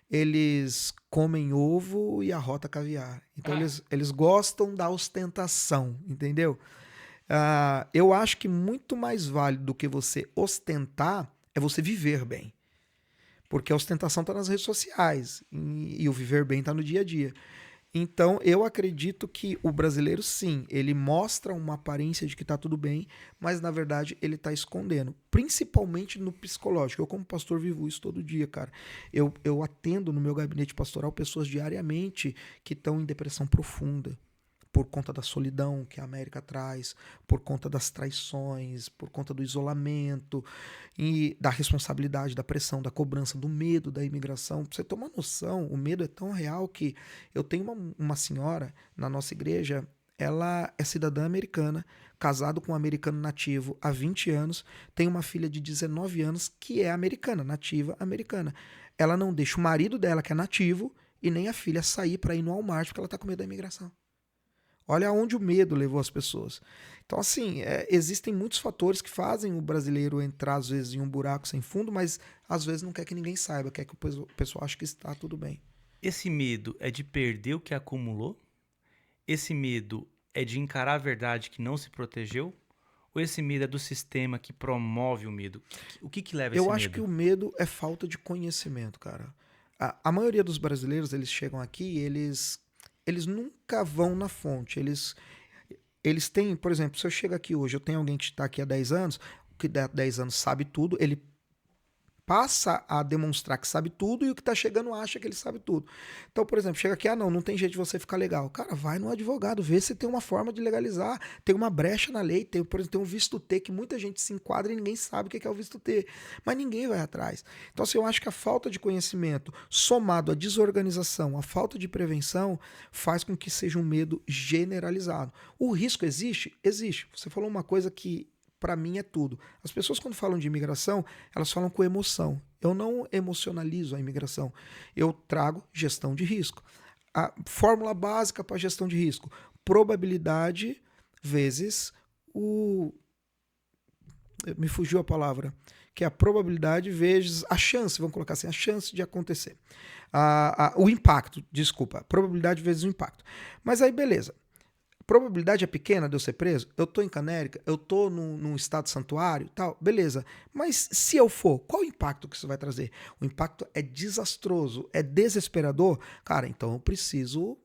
eles comem ovo e arrota caviar. Então, eles gostam da ostentação, entendeu? Eu acho que muito mais válido do que você ostentar é você viver bem. Porque a ostentação está nas redes sociais e o viver bem está no dia a dia. Então, eu acredito que o brasileiro, sim, ele mostra uma aparência de que está tudo bem, mas, na verdade, ele está escondendo. Principalmente no psicológico. Eu, como pastor, vivo isso todo dia, cara. Eu atendo no meu gabinete pastoral pessoas diariamente que estão em depressão profunda, por conta da solidão que a América traz, por conta das traições, por conta do isolamento e da responsabilidade, da pressão, da cobrança, do medo da imigração. Pra você ter uma noção, o medo é tão real que eu tenho uma senhora na nossa igreja, ela é cidadã americana, casado com um americano nativo há 20 anos, tem uma filha de 19 anos que é americana, nativa americana. Ela não deixa o marido dela, que é nativo, e nem a filha sair para ir no Walmart porque ela está com medo da imigração. Olha aonde o medo levou as pessoas. Então, assim, existem muitos fatores que fazem o brasileiro entrar, às vezes, em um buraco sem fundo, mas às vezes não quer que ninguém saiba, quer que o pessoal ache que está tudo bem. Esse medo é de perder o que acumulou? Esse medo é de encarar a verdade que não se protegeu? Ou esse medo é do sistema que promove o medo? O que leva esse Eu medo? acho que o medo é falta de conhecimento, cara. A maioria dos brasileiros, eles chegam aqui e eles nunca vão na fonte. Eles têm, por exemplo, se eu chego aqui hoje, eu tenho alguém que está aqui há 10 anos, que há 10 anos sabe tudo, ele passa a demonstrar que sabe tudo e o que está chegando acha que ele sabe tudo. Então, por exemplo, chega aqui, não tem jeito de você ficar legal. Cara, vai no advogado, vê se tem uma forma de legalizar. Tem uma brecha na lei, por exemplo, tem um visto T que muita gente se enquadra e ninguém sabe o que é o visto T. Mas ninguém vai atrás. Então, assim, eu acho que a falta de conhecimento, somado à desorganização, à falta de prevenção, faz com que seja um medo generalizado. O risco existe? Existe. Você falou uma coisa que para mim é tudo. As pessoas quando falam de imigração, elas falam com emoção. Eu não emocionalizo a imigração. Eu trago gestão de risco. A fórmula básica para gestão de risco: probabilidade vezes me fugiu a palavra, que é a probabilidade vezes a chance, vamos colocar assim, a chance de acontecer. O impacto, desculpa, probabilidade vezes o impacto. Mas aí, beleza. Probabilidade é pequena de eu ser preso? Eu tô em Canérica, eu tô num estado santuário, tal, beleza. Mas se eu for, qual o impacto que isso vai trazer? O impacto é desastroso, é desesperador? Cara, então eu preciso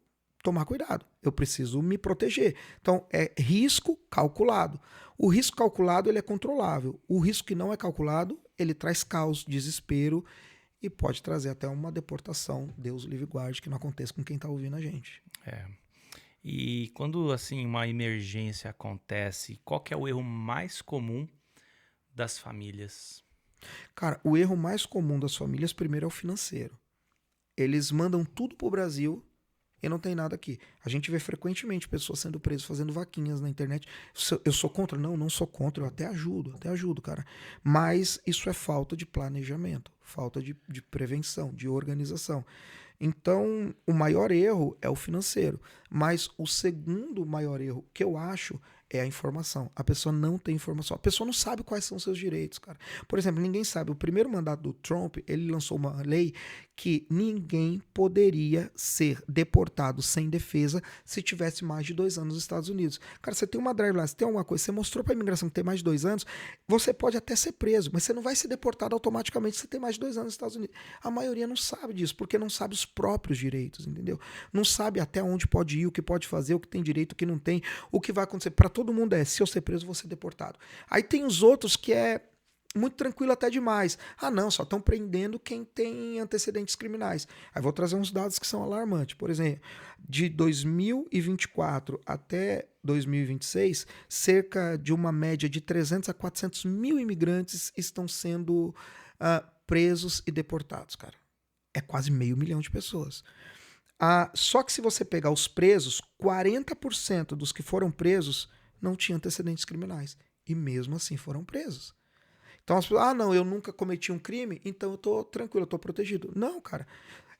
tomar cuidado, eu preciso me proteger. Então é risco calculado. O risco calculado ele é controlável. O risco que não é calculado, ele traz caos, desespero e pode trazer até uma deportação, Deus livre e guarde, que não aconteça com quem está ouvindo a gente. E quando assim uma emergência acontece, qual que é o erro mais comum das famílias? Cara, o erro mais comum das famílias primeiro é o financeiro. eles mandam tudo pro Brasil e não tem nada aqui. A gente vê frequentemente pessoas sendo presas fazendo vaquinhas na internet. Eu sou contra? Não, não sou contra. Eu até ajudo, cara. Mas isso é falta de planejamento, falta de prevenção, de organização. Então, o maior erro é o financeiro. Mas o segundo maior erro que eu acho é a informação. A pessoa não tem informação. A pessoa não sabe quais são os seus direitos, cara. Por exemplo, ninguém sabe. O primeiro mandato do Trump, ele lançou uma lei que ninguém poderia ser deportado sem defesa se tivesse mais de 2 anos nos Estados Unidos. Cara, você tem uma drive lá, você tem alguma coisa, você mostrou pra imigração que tem mais de 2 anos, você pode até ser preso, mas você não vai ser deportado automaticamente se você tem mais de 2 anos nos Estados Unidos. A maioria não sabe disso, porque não sabe os próprios direitos, entendeu? Não sabe até onde pode ir, o que pode fazer, o que tem direito, o que não tem, o que vai acontecer. Pra todo mundo se eu ser preso, vou ser deportado. Aí tem os outros que é muito tranquilo até demais. Ah, não, só estão prendendo quem tem antecedentes criminais. Aí vou trazer uns dados que são alarmantes. Por exemplo, de 2024 até 2026, cerca de uma média de 300 a 400 mil imigrantes estão sendo presos e deportados, cara. É quase 500 mil de pessoas. Só que se você pegar os presos, 40% dos que foram presos não tinham antecedentes criminais. E mesmo assim foram presos. Então as pessoas, não, eu nunca cometi um crime, então eu tô tranquilo, eu tô protegido. Não, cara.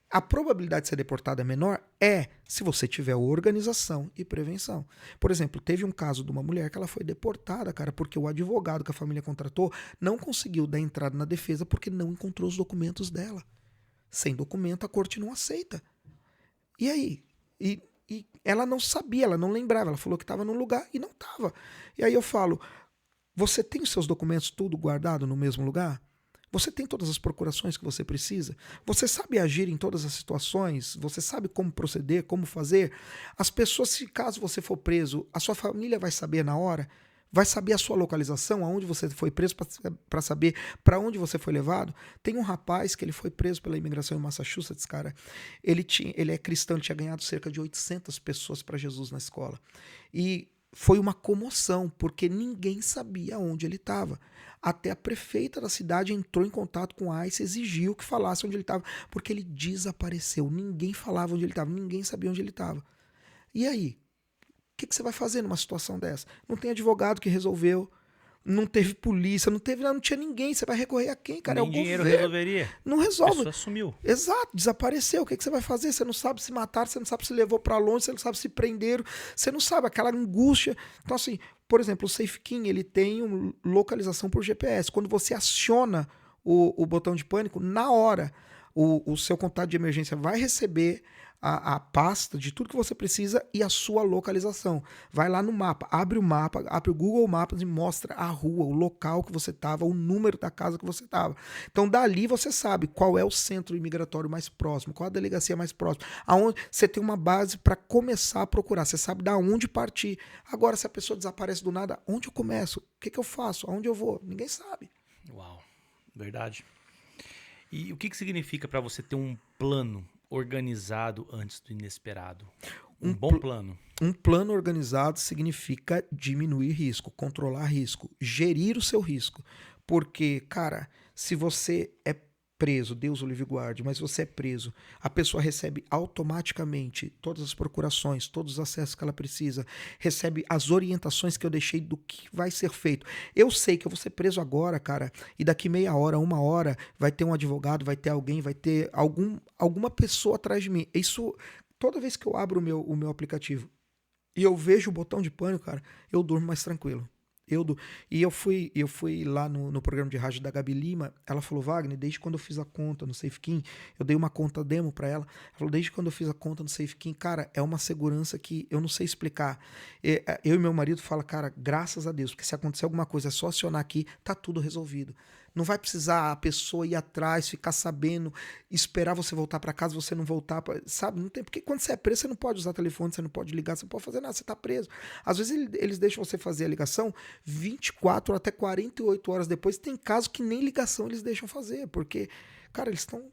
A probabilidade de ser deportado é menor se você tiver organização e prevenção. Por exemplo, teve um caso de uma mulher que ela foi deportada, cara, porque o advogado que a família contratou não conseguiu dar entrada na defesa porque não encontrou os documentos dela. Sem documento, a corte não aceita. E aí? E ela não sabia, ela não lembrava, ela falou que estava num lugar e não estava. E aí eu falo, você tem os seus documentos tudo guardado no mesmo lugar? Você tem todas as procurações que você precisa? Você sabe agir em todas as situações? Você sabe como proceder, como fazer? As pessoas, se caso você for preso, a sua família vai saber na hora? Vai saber a sua localização, aonde você foi preso, para saber para onde você foi levado? Tem um rapaz que ele foi preso pela imigração em Massachusetts, cara. Ele é cristão, ele tinha ganhado cerca de 800 pessoas para Jesus na escola. E foi uma comoção, porque ninguém sabia onde ele estava. Até a prefeita da cidade entrou em contato com a ICE e exigiu que falasse onde ele estava, porque ele desapareceu. Ninguém falava onde ele estava, ninguém sabia onde ele estava. E aí? O que você vai fazer numa situação dessa? Não tem advogado que resolveu, não teve polícia, não tinha ninguém. Você vai recorrer a quem, cara? Nem é o dinheiro governo. resolveria. Não resolve. A pessoa sumiu. Exato, desapareceu. O que você vai fazer? Você não sabe se mataram, você não sabe se levou para longe, você não sabe se prenderam, você não sabe, aquela angústia. Então, assim, por exemplo, o SafeKey, ele tem localização por GPS. Quando você aciona o botão de pânico, na hora, o seu contato de emergência vai receber a pasta de tudo que você precisa e a sua localização. Vai lá no mapa, abre o Google Maps e mostra a rua, o local que você estava, o número da casa que você estava. Então, dali você sabe qual é o centro imigratório mais próximo, qual a delegacia mais próxima, aonde você tem uma base para começar a procurar, você sabe da onde partir. Agora, se a pessoa desaparece do nada, onde eu começo? O que eu faço? Aonde eu vou? Ninguém sabe. Uau, verdade. E o que significa para você ter um plano organizado antes do inesperado? Um bom plano. Um plano organizado significa diminuir risco, controlar risco, gerir o seu risco. Porque, cara, se você é preso, Deus o livre guarde, mas você é preso, a pessoa recebe automaticamente todas as procurações, todos os acessos que ela precisa, recebe as orientações que eu deixei do que vai ser feito. Eu sei que eu vou ser preso agora, cara, e daqui meia hora, 1 hora, vai ter um advogado, vai ter alguém, vai ter alguma pessoa atrás de mim. Isso, toda vez que eu abro o meu aplicativo e eu vejo o botão de pânico, cara, eu durmo mais tranquilo. E eu fui lá no programa de rádio da Gabi Lima, ela falou, Wagner, desde quando eu fiz a conta no SafeKey, eu dei uma conta demo pra ela, falou, desde quando eu fiz a conta no SafeKey, cara, é uma segurança que eu não sei explicar. Eu e meu marido falam, cara, graças a Deus, porque se acontecer alguma coisa, é só acionar aqui, tá tudo resolvido. Não vai precisar a pessoa ir atrás, ficar sabendo, esperar você voltar para casa, você não voltar, sabe? Não tem, porque quando você é preso, você não pode usar telefone, você não pode ligar, você não pode fazer nada, você tá preso. Às vezes eles deixam você fazer a ligação 24 até 48 horas depois. Tem casos que nem ligação eles deixam fazer, porque, cara, eles estão,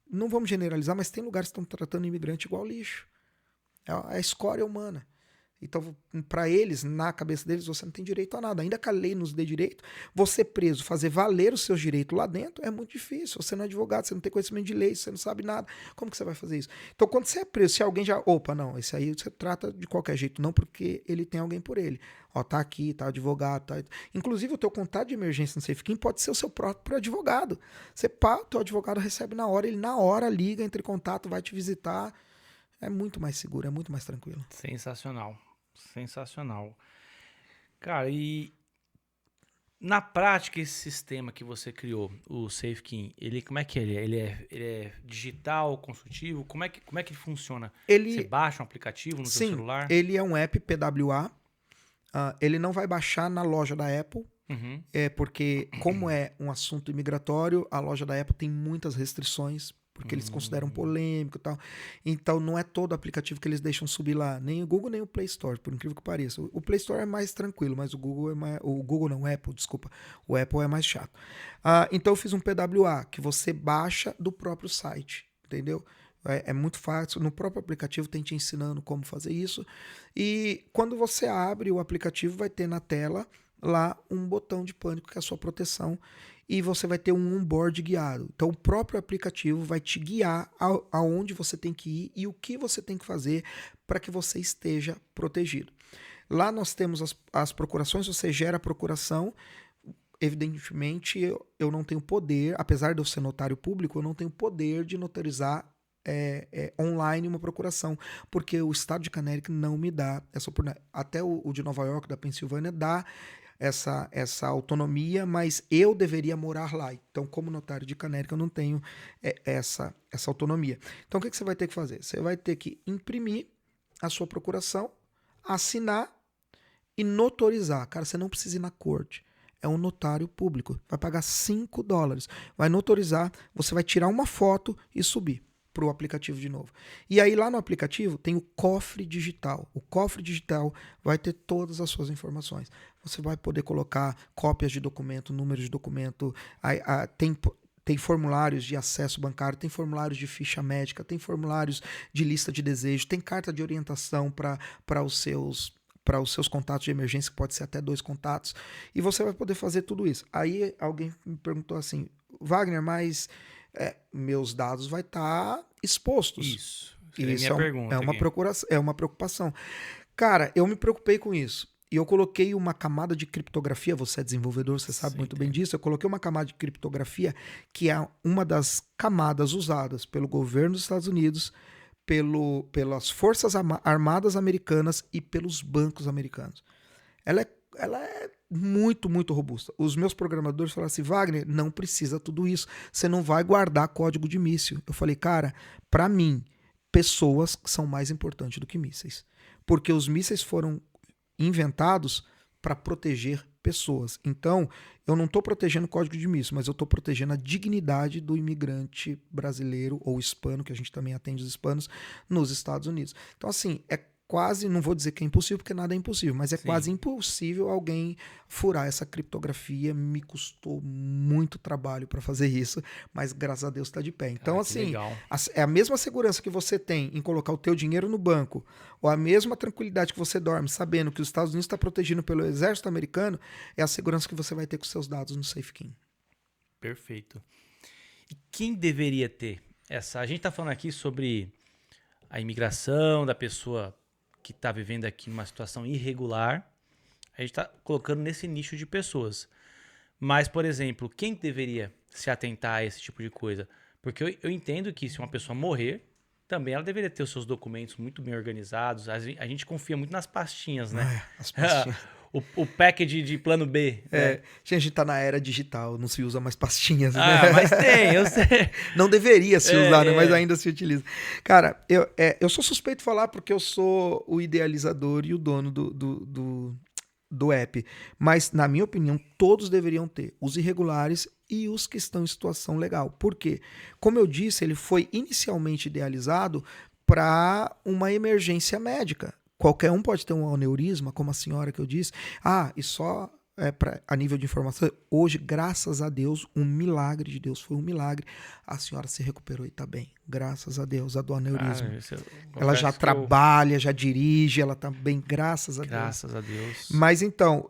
não vamos generalizar, mas tem lugares que estão tratando imigrante igual lixo. É a escória humana. Então, para eles, na cabeça deles, você não tem direito a nada. Ainda que a lei nos dê direito, você preso, fazer valer os seus direitos lá dentro é muito difícil. Você não é advogado, você não tem conhecimento de lei, você não sabe nada. Como que você vai fazer isso? Então, quando você é preso, se alguém já... Opa, não, esse aí você trata de qualquer jeito, não porque ele tem alguém por ele. Ó, tá aqui, tá advogado, tá... Inclusive, o teu contato de emergência no SafeKey pode ser o seu próprio advogado. Você pá, o teu advogado recebe na hora, ele na hora liga, entra em contato, vai te visitar. É muito mais seguro, é muito mais tranquilo. Sensacional. Sensacional. Cara, e na prática esse sistema que você criou, o SafeKey, ele como é que ele é? Ele é digital, consultivo? Como é que ele funciona? Você baixa um aplicativo no seu celular? Ele é um app PWA. Ele não vai baixar na loja da Apple, porque como é um assunto imigratório, a loja da Apple tem muitas restrições, porque eles consideram polêmico e tal. Então, não é todo aplicativo que eles deixam subir lá. Nem o Google, nem o Play Store, por incrível que pareça. O Play Store é mais tranquilo, mas o Google é mais... O Google não, o Apple, desculpa. O Apple é mais chato. Então, eu fiz um PWA, que você baixa do próprio site, entendeu? É muito fácil. No próprio aplicativo tem te ensinando como fazer isso. E quando você abre o aplicativo, vai ter na tela lá um botão de pânico, que é a sua proteção. E você vai ter um onboard guiado. Então, o próprio aplicativo vai te guiar aonde você tem que ir e o que você tem que fazer para que você esteja protegido. Lá nós temos as procurações, você gera a procuração. Evidentemente, eu não tenho poder, apesar de eu ser notário público, eu não tenho poder de notarizar online uma procuração, porque o estado de Connecticut não me dá essa oportunidade. Até o de Nova York, da Pensilvânia, dá essa autonomia, mas eu deveria morar lá. Então, como notário de Connecticut, eu não tenho essa autonomia. Então, o que você vai ter que fazer? Você vai ter que imprimir a sua procuração, assinar e notarizar. Cara, você não precisa ir na corte. É um notário público. Vai pagar $5. Vai notarizar, você vai tirar uma foto e subir para o aplicativo de novo. E aí lá no aplicativo tem o cofre digital. O cofre digital vai ter todas as suas informações. Você vai poder colocar cópias de documento, números de documento, tem formulários de acesso bancário, tem formulários de ficha médica, tem formulários de lista de desejos, tem carta de orientação para os seus contatos de emergência, que pode ser até 2 contatos, e você vai poder fazer tudo isso. Aí alguém me perguntou assim, Wagner, mas meus dados vai estar expostos. Isso minha pergunta. É uma preocupação. Cara, eu me preocupei com isso. E eu coloquei uma camada de criptografia, você é desenvolvedor, você sabe muito bem disso, eu coloquei uma camada de criptografia que é uma das camadas usadas pelo governo dos Estados Unidos, pelas Forças Armadas Americanas e pelos bancos americanos. Ela é muito, muito robusta. Os meus programadores falaram assim, Wagner, não precisa tudo isso. Você não vai guardar código de míssil. Eu falei, cara, para mim, pessoas são mais importantes do que mísseis. Porque os mísseis foram inventados para proteger pessoas. Então, eu não estou protegendo o código de míssil, mas eu estou protegendo a dignidade do imigrante brasileiro ou hispano, que a gente também atende os hispanos, nos Estados Unidos. Então, assim, quase, não vou dizer que é impossível, porque nada é impossível, mas quase impossível alguém furar essa criptografia. Me custou muito trabalho para fazer isso, mas graças a Deus está de pé. Então, assim, é a mesma segurança que você tem em colocar o teu dinheiro no banco, ou a mesma tranquilidade que você dorme sabendo que os Estados Unidos está protegido pelo exército americano, é a segurança que você vai ter com seus dados no SafeKey. Perfeito. E quem deveria ter essa... A gente está falando aqui sobre a imigração da pessoa que está vivendo aqui numa situação irregular, a gente está colocando nesse nicho de pessoas. Mas, por exemplo, quem deveria se atentar a esse tipo de coisa? Porque eu entendo que se uma pessoa morrer, também ela deveria ter os seus documentos muito bem organizados. A gente confia muito nas pastinhas, né? As pastinhas. O package de plano B. Né? A gente tá na era digital, não se usa mais pastinhas. Né? Mas tem, eu sei. Não deveria se usar, né? Mas ainda se utiliza. Cara, eu sou suspeito de falar porque eu sou o idealizador e o dono do app. Mas, na minha opinião, todos deveriam ter. Os irregulares e os que estão em situação legal. Por quê? Como eu disse, ele foi inicialmente idealizado para uma emergência médica. Qualquer um pode ter um aneurisma, como a senhora que eu disse. E só a nível de informação. Hoje, graças a Deus, um milagre de Deus, foi um milagre. A senhora se recuperou e está bem. Graças a Deus, a do aneurisma. Ela já trabalha, já dirige, ela está bem, graças a Deus. Graças a Deus. Mas então,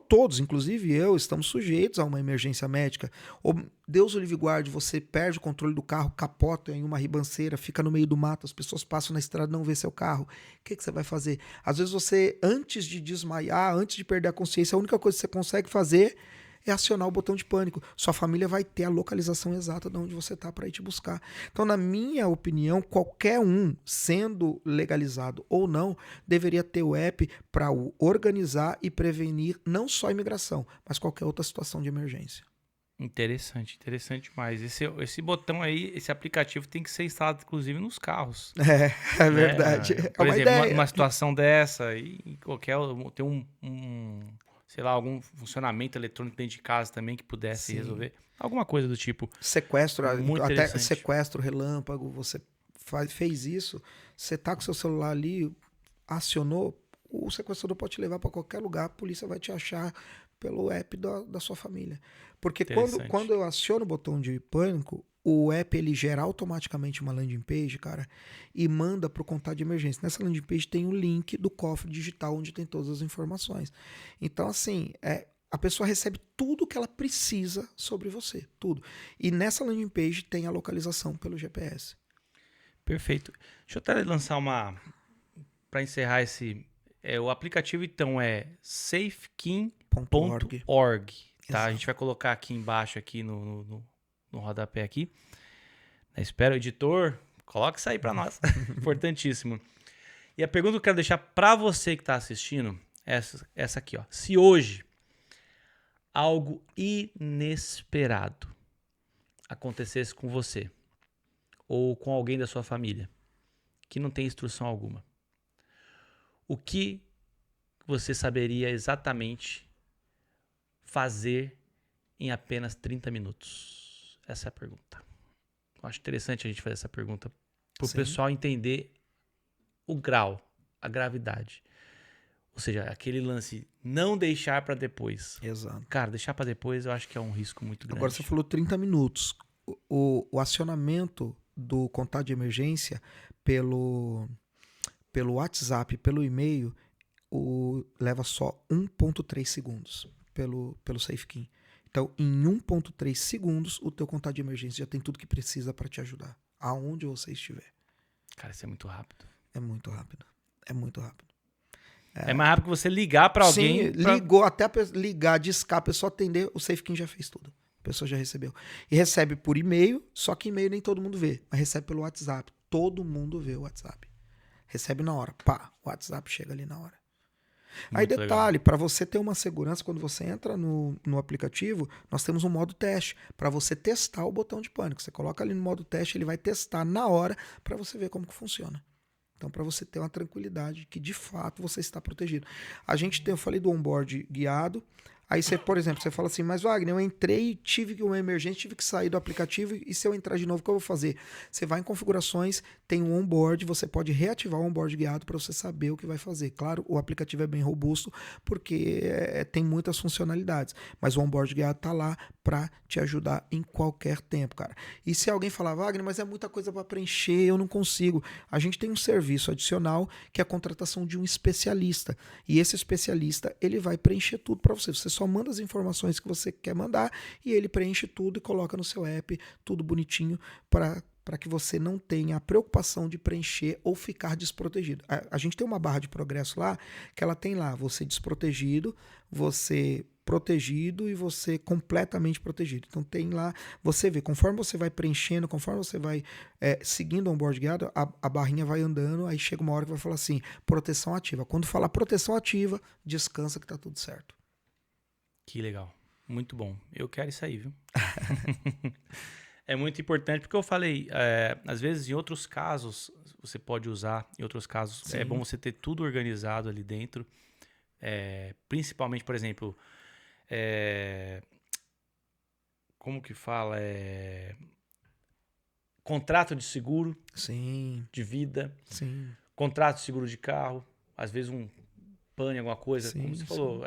todos, inclusive eu, estamos sujeitos a uma emergência médica. Ou, Deus o livre guarde, você perde o controle do carro, capota em uma ribanceira, fica no meio do mato, as pessoas passam na estrada e não vê seu carro. O que você vai fazer? Às vezes você, antes de desmaiar, antes de perder a consciência, a única coisa que você consegue fazer é acionar o botão de pânico. Sua família vai ter a localização exata de onde você está para ir te buscar. Então, na minha opinião, qualquer um, sendo legalizado ou não, deveria ter o app para organizar e prevenir não só a imigração, mas qualquer outra situação de emergência. Interessante demais. Esse botão aí, esse aplicativo tem que ser instalado, inclusive, nos carros. É verdade. Por uma exemplo, ideia. uma situação dessa, e qualquer, tem sei lá, algum funcionamento eletrônico dentro de casa também que pudesse resolver. Alguma coisa do tipo. Sequestro, Muito até interessante. sequestro relâmpago, você fez isso, você tá com seu celular ali, acionou, o sequestrador pode te levar para qualquer lugar, a polícia vai te achar pelo app da sua família. Porque quando eu aciono o botão de pânico, o app ele gera automaticamente uma landing page, cara, e manda para o contato de emergência. Nessa landing page tem o link do cofre digital onde tem todas as informações. Então, assim, a pessoa recebe tudo que ela precisa sobre você, tudo. E nessa landing page tem a localização pelo GPS. Perfeito. Deixa eu até lançar para encerrar o aplicativo, então, é safekin.org. Tá? A gente vai colocar aqui embaixo, aqui no rodapé aqui. Espero, editor, coloque isso aí para nós. Importantíssimo. E a pergunta que eu quero deixar para você que está assistindo é essa aqui, ó. Se hoje algo inesperado acontecesse com você ou com alguém da sua família que não tem instrução alguma, o que você saberia exatamente fazer em apenas 30 minutos? Essa é a pergunta. Eu acho interessante a gente fazer essa pergunta para o pessoal entender o grau, a gravidade. Ou seja, aquele lance, não deixar para depois. Exato. Cara, deixar para depois eu acho que é um risco muito grande. Agora você falou 30 minutos. O acionamento do contato de emergência pelo WhatsApp, pelo e-mail, leva só 1,3 segundos pelo SafeKey. Então, em 1,3 segundos, o teu contato de emergência já tem tudo que precisa para te ajudar, aonde você estiver. Cara, isso é muito rápido. É muito rápido. É muito rápido. É mais rápido que você ligar para alguém. Sim, ligou, até ligar, discar, a pessoa atender, o SafeKey já fez tudo. A pessoa já recebeu. E recebe por e-mail, só que e-mail nem todo mundo vê, mas recebe pelo WhatsApp. Todo mundo vê o WhatsApp. Recebe na hora. Pá, o WhatsApp chega ali na hora. Aí detalhe, para você ter uma segurança, quando você entra no aplicativo, nós temos um modo teste, para você testar o botão de pânico. Você coloca ali no modo teste, ele vai testar na hora para você ver como que funciona. Então, para você ter uma tranquilidade que de fato você está protegido. Eu falei do onboard guiado. Aí você, por exemplo, você fala assim, mas Wagner, eu entrei, tive uma emergência, tive que sair do aplicativo, e se eu entrar de novo, o que eu vou fazer? Você vai em configurações, tem um onboard, você pode reativar o onboard guiado para você saber o que vai fazer. Claro, o aplicativo é bem robusto, porque tem muitas funcionalidades, mas o onboard guiado está lá para te ajudar em qualquer tempo, cara. E se alguém falar, Wagner, mas é muita coisa para preencher, eu não consigo. A gente tem um serviço adicional, que é a contratação de um especialista, e esse especialista, ele vai preencher tudo para você. Você só manda as informações que você quer mandar e ele preenche tudo e coloca no seu app, tudo bonitinho, para que você não tenha a preocupação de preencher ou ficar desprotegido. A gente tem uma barra de progresso lá, que ela tem lá você desprotegido, você protegido e você completamente protegido. Então tem lá, você vê, conforme você vai preenchendo, conforme você vai seguindo o onboard guiado, a barrinha vai andando, aí chega uma hora que vai falar assim, proteção ativa. Quando falar proteção ativa, descansa que tá tudo certo. Que legal. Muito bom. Eu quero isso aí, viu? É muito importante, porque eu falei, às vezes em outros casos você pode usar, em outros casos Sim. é bom você ter tudo organizado ali dentro, principalmente, por exemplo, como que fala? Contrato de seguro. Sim. De vida. Sim. Contrato de seguro de carro. Às vezes pane, alguma coisa, Sim, como você sim. falou.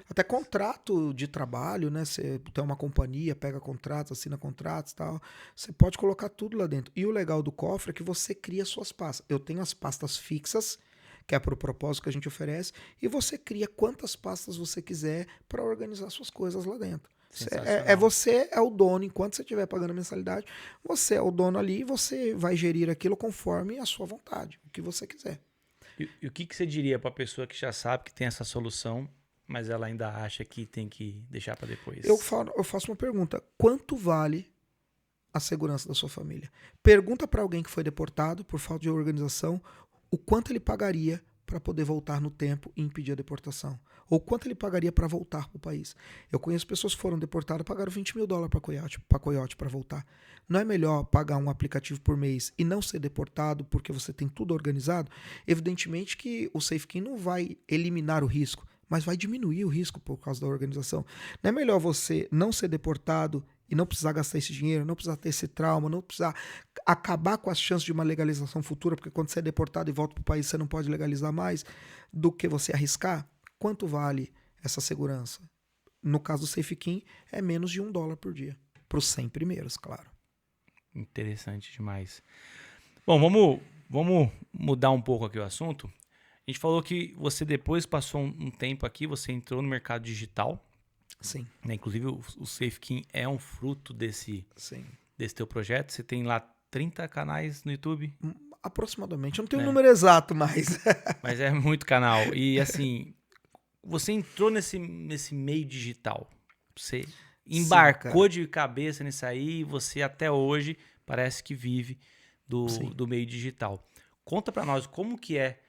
Até contrato de trabalho, né? Você tem uma companhia, pega contratos, assina contratos e tal. Você pode colocar tudo lá dentro. E o legal do cofre é que você cria suas pastas. Eu tenho as pastas fixas, que é para o propósito que a gente oferece, e você cria quantas pastas você quiser para organizar suas coisas lá dentro. Sensacional. Você é o dono, enquanto você estiver pagando a mensalidade, você é o dono ali e você vai gerir aquilo conforme a sua vontade, o que você quiser. E o que você diria para a pessoa que já sabe que tem essa solução, mas ela ainda acha que tem que deixar para depois? Eu faço uma pergunta: quanto vale a segurança da sua família? Pergunta para alguém que foi deportado por falta de organização o quanto ele pagaria para poder voltar no tempo e impedir a deportação. Ou quanto ele pagaria para voltar para o país. Eu conheço pessoas que foram deportadas e pagaram $20.000 para Coyote para voltar. Não é melhor pagar um aplicativo por mês e não ser deportado porque você tem tudo organizado? Evidentemente que o SafeKey não vai eliminar o risco, mas vai diminuir o risco por causa da organização. Não é melhor você não ser deportado e não precisar gastar esse dinheiro, não precisar ter esse trauma, não precisar acabar com as chances de uma legalização futura, porque quando você é deportado e volta para o país você não pode legalizar mais, do que você arriscar? Quanto vale essa segurança? No caso do SafeKey, é menos de $1 por dia. Para os 100 primeiros, claro. Interessante demais. Bom, vamos mudar um pouco aqui o assunto. A gente falou que você depois passou um tempo aqui, você entrou no mercado digital. Sim. Né? Inclusive o SafeKey é um fruto desse teu projeto. Você tem lá 30 canais no YouTube? Aproximadamente. Eu não tenho o número exato, mas... Mas é muito canal. E assim, você entrou nesse meio digital. Você embarcou de cabeça nisso aí e você até hoje parece que vive do meio digital. Conta pra nós como que é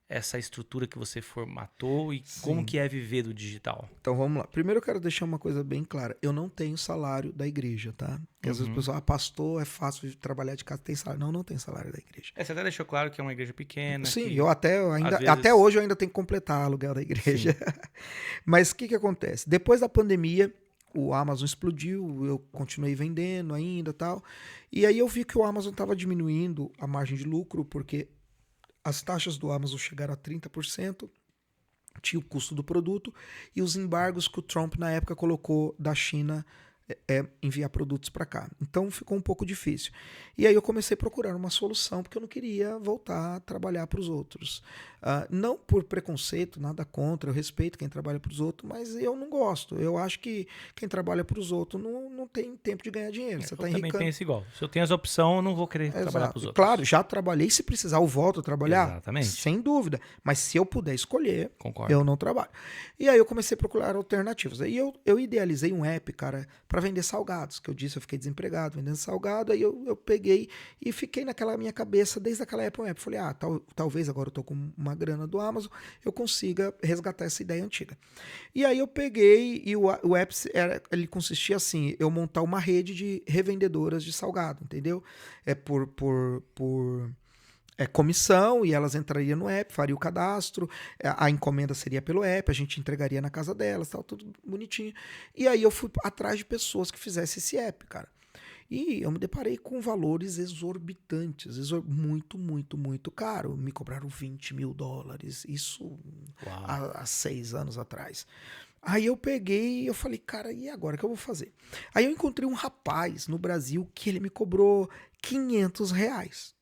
essa estrutura que você formatou e como que é viver do digital. Então vamos lá. Primeiro eu quero deixar uma coisa bem clara. Eu não tenho salário da igreja, tá? Porque às vezes o pessoal, pastor, é fácil de trabalhar de casa, tem salário. Não tem salário da igreja. Você até deixou claro que é uma igreja pequena. Sim, que, eu até hoje eu ainda tenho que completar o aluguel da igreja. Mas o que acontece? Depois da pandemia, o Amazon explodiu, eu continuei vendendo ainda e tal. E aí eu vi que o Amazon estava diminuindo a margem de lucro, porque as taxas do Amazon chegaram a 30%, tinha o custo do produto e os embargos que o Trump na época colocou da China enviar produtos para cá. Então ficou um pouco difícil. E aí eu comecei a procurar uma solução, porque eu não queria voltar a trabalhar para os outros. Não por preconceito, nada contra, eu respeito quem trabalha para os outros, mas eu não gosto. Eu acho que quem trabalha para os outros não tem tempo de ganhar dinheiro. Você tá também penso igual. Se eu tenho essa opção, eu não vou querer trabalhar para os outros. Claro, já trabalhei. Se precisar, eu volto a trabalhar. Exatamente. Sem dúvida. Mas se eu puder escolher, Concordo. Eu não trabalho. E aí eu comecei a procurar alternativas. Aí eu idealizei um app, cara, para vender salgados. Que eu disse, eu fiquei desempregado vendendo salgado. Aí eu peguei e fiquei naquela minha cabeça desde aquela época. Falei, talvez agora eu tô com uma grana do Amazon, eu consiga resgatar essa ideia antiga. E aí eu peguei e o app, ele consistia assim, eu montar uma rede de revendedoras de salgado, entendeu? Por comissão, e elas entrariam no app, faria o cadastro, a encomenda seria pelo app, a gente entregaria na casa delas, tal, tudo bonitinho. E aí eu fui atrás de pessoas que fizessem esse app, cara. E eu me deparei com valores exorbitantes, muito, muito, muito caro. Me cobraram $20.000, isso há 6 anos atrás. Aí eu peguei e eu falei, cara, e agora o que eu vou fazer? Aí eu encontrei um rapaz no Brasil que ele me cobrou R$500.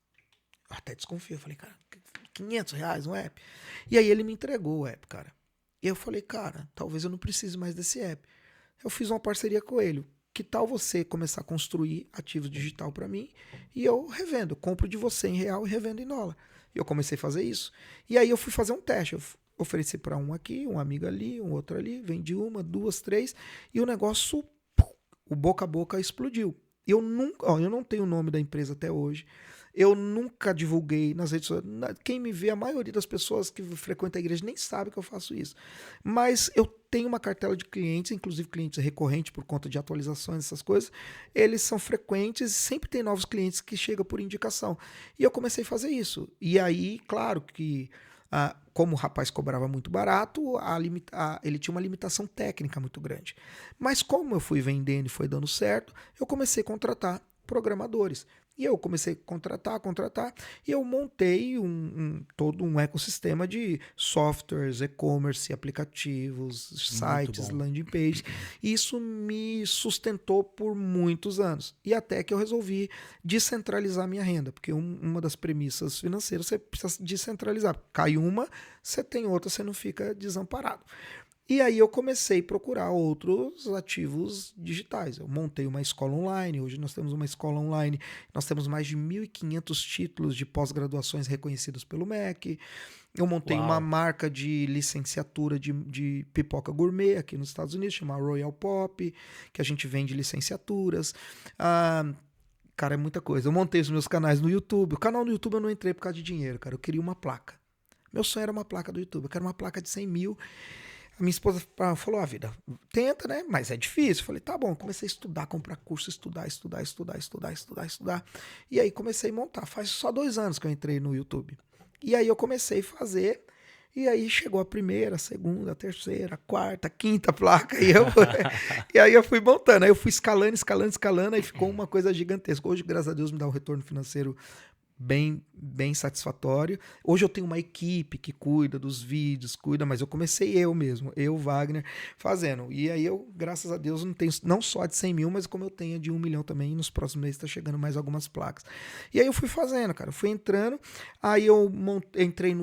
Eu até desconfio, eu falei, cara, R$500 um app? E aí ele me entregou o app, cara. E eu falei, cara, talvez eu não precise mais desse app. Eu fiz uma parceria com ele. Que tal você começar a construir ativo digital para mim e eu revendo, eu compro de você em real e revendo em dólar. E eu comecei a fazer isso. E aí eu fui fazer um teste, eu ofereci para um aqui, um amigo ali, um outro ali, vendi 1, 2, 3 e o negócio, o boca a boca explodiu. Eu não tenho o nome da empresa até hoje. Eu nunca divulguei nas redes sociais. Quem me vê, a maioria das pessoas que frequentam a igreja nem sabe que eu faço isso. Mas eu tenho uma cartela de clientes, inclusive clientes recorrentes por conta de atualizações, essas coisas. Eles são frequentes e sempre tem novos clientes que chegam por indicação. E eu comecei a fazer isso. E aí, claro que como o rapaz cobrava muito barato, ele tinha uma limitação técnica muito grande. Mas como eu fui vendendo e foi dando certo, eu comecei a contratar programadores. E eu comecei a contratar, e eu montei todo um ecossistema de softwares, e-commerce, aplicativos, sites, bom. landing page. Isso me sustentou por muitos anos. E até que eu resolvi descentralizar minha renda, porque uma das premissas financeiras, você precisa descentralizar. Cai uma, você tem outra, você não fica desamparado. E aí eu comecei a procurar outros ativos digitais. Eu montei uma escola online, hoje nós temos uma escola online, nós temos mais de 1.500 títulos de pós-graduações reconhecidos pelo MEC. Eu montei uma marca de licenciatura de pipoca gourmet aqui nos Estados Unidos, chamada Royal Pop, que a gente vende licenciaturas. Cara, é muita coisa. Eu montei os meus canais no YouTube. O canal no YouTube eu não entrei por causa de dinheiro, cara. Eu queria uma placa. Meu sonho era uma placa do YouTube. Eu quero uma placa de 100 mil. A minha esposa falou, vida, tenta, né? Mas é difícil. Eu falei, tá bom. Comecei a estudar, comprar curso, estudar. E aí comecei a montar. Faz só 2 anos que eu entrei no YouTube. E aí eu comecei a fazer. E aí chegou a primeira, a segunda, a terceira, a quarta, a quinta placa. E aí eu fui montando. Aí eu fui escalando. Aí ficou uma coisa gigantesca. Hoje, graças a Deus, me dá um retorno financeiro bem satisfatório. Hoje eu tenho uma equipe que cuida dos vídeos, mas eu comecei eu mesmo, Wagner, fazendo. E aí eu, graças a Deus, não tenho não só de 100 mil, mas como eu tenho de 1 milhão também, e nos próximos meses tá chegando mais algumas placas. E aí eu fui fazendo, cara, fui entrando, aí eu entrei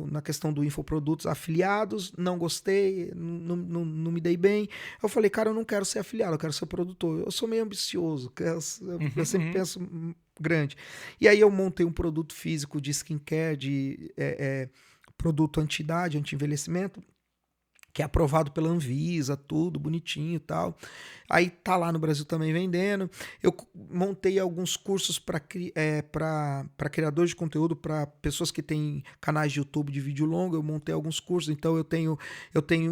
na questão do infoprodutos afiliados, não gostei, não me dei bem. Eu falei, cara, eu não quero ser afiliado, eu quero ser produtor. Eu sou meio ambicioso, eu sempre penso grande. E aí eu montei um produto físico de skincare, de produto anti-idade, anti-envelhecimento, que é aprovado pela Anvisa, tudo bonitinho e tal. Aí tá lá no Brasil também vendendo. Eu montei alguns cursos para criadores de conteúdo, para pessoas que têm canais de YouTube de vídeo longo. Eu montei alguns cursos. Então eu tenho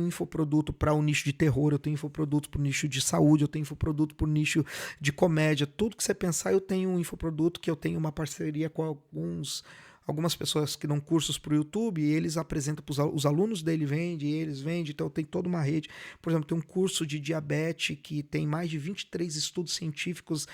infoproduto para o nicho de terror, eu tenho infoproduto para o nicho de saúde, eu tenho infoproduto para o nicho de comédia. Tudo que você pensar, eu tenho um infoproduto que eu tenho uma parceria com algumas pessoas que dão cursos para o YouTube, e eles apresentam para os alunos dele, eles vendem, então tem toda uma rede. Por exemplo, tem um curso de diabetes que tem mais de 23 estudos científicos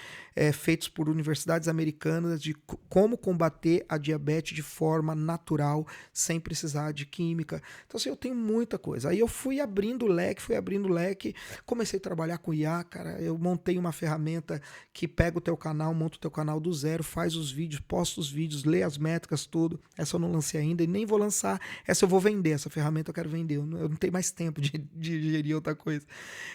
feitos por universidades americanas de como combater a diabetes de forma natural, sem precisar de química. Então, assim, eu tenho muita coisa. Aí eu fui abrindo o leque, comecei a trabalhar com IA, cara. Eu montei uma ferramenta que pega o teu canal, monta o teu canal do zero, faz os vídeos, posta os vídeos, lê as métricas, tudo. Essa eu não lancei ainda e nem vou lançar. Essa eu vou vender, essa ferramenta eu quero vender. Eu não tenho mais tempo de gerir outra coisa.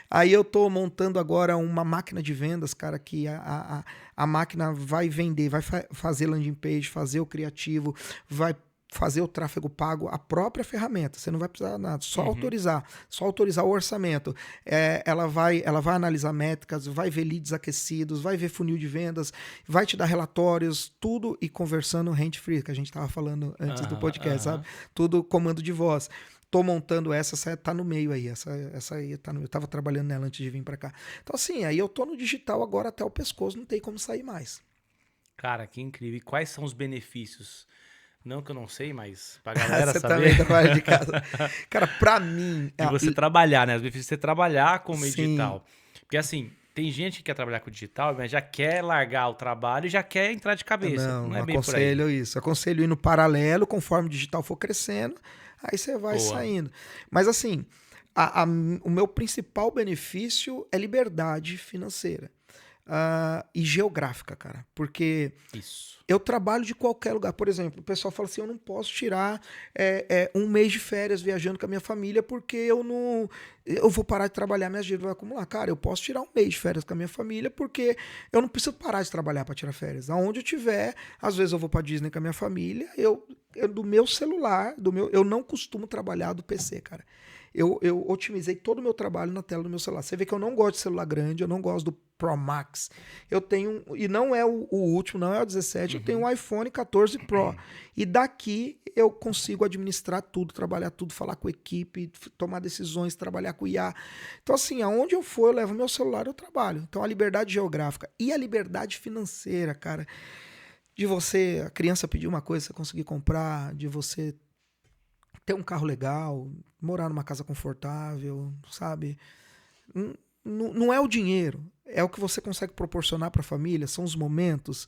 Aí eu tô montando agora uma máquina de vendas, cara, que a máquina vai vender, vai fazer landing page, fazer o criativo, vai fazer o tráfego pago, a própria ferramenta. Você não vai precisar nada, só autorizar o orçamento. Ela vai analisar métricas, vai ver leads aquecidos, vai ver funil de vendas, vai te dar relatórios, tudo e conversando hand-free, que a gente estava falando antes do podcast, sabe? Tudo comando de voz. Tô montando essa tá no meio aí, essa aí tá no, eu tava trabalhando nela antes de vir para cá. Então assim, aí eu tô no digital agora até o pescoço, não tem como sair mais. Cara, que incrível. E quais são os benefícios? Não que eu não sei, mas pra galera você saber. Também trabalha de casa. Cara, pra mim... De você trabalhar, né? Os benefícios de você trabalhar com o meio Sim. digital. Porque assim, tem gente que quer trabalhar com o digital, mas já quer largar o trabalho e já quer entrar de cabeça. Não é bem por aí. Aconselho isso. Aconselho ir no paralelo, conforme o digital for crescendo, aí você vai saindo. Mas assim, o meu principal benefício é liberdade financeira. E geográfica, cara. Porque eu trabalho de qualquer lugar. Por exemplo, o pessoal fala assim, eu não posso tirar 1 mês de férias viajando com a minha família porque eu vou parar de trabalhar, minhas dívidas vão acumular. Cara, eu posso tirar 1 mês de férias com a minha família porque eu não preciso parar de trabalhar para tirar férias. Aonde eu tiver, às vezes eu vou para Disney com a minha família, eu do meu celular, eu não costumo trabalhar do PC, cara. Eu otimizei todo o meu trabalho na tela do meu celular. Você vê que eu não gosto de celular grande, eu não gosto do Pro Max. Eu tenho, e não é o último, não é o 17, eu tenho um iPhone 14 Pro. E daqui eu consigo administrar tudo, trabalhar tudo, falar com a equipe, tomar decisões, trabalhar com IA. Então assim, aonde eu for, eu levo meu celular e eu trabalho. Então a liberdade geográfica e a liberdade financeira, cara, de você, a criança pedir uma coisa, você conseguir comprar, de você ter um carro legal, morar numa casa confortável, sabe? Não é o dinheiro, é o que você consegue proporcionar para a família, são os momentos.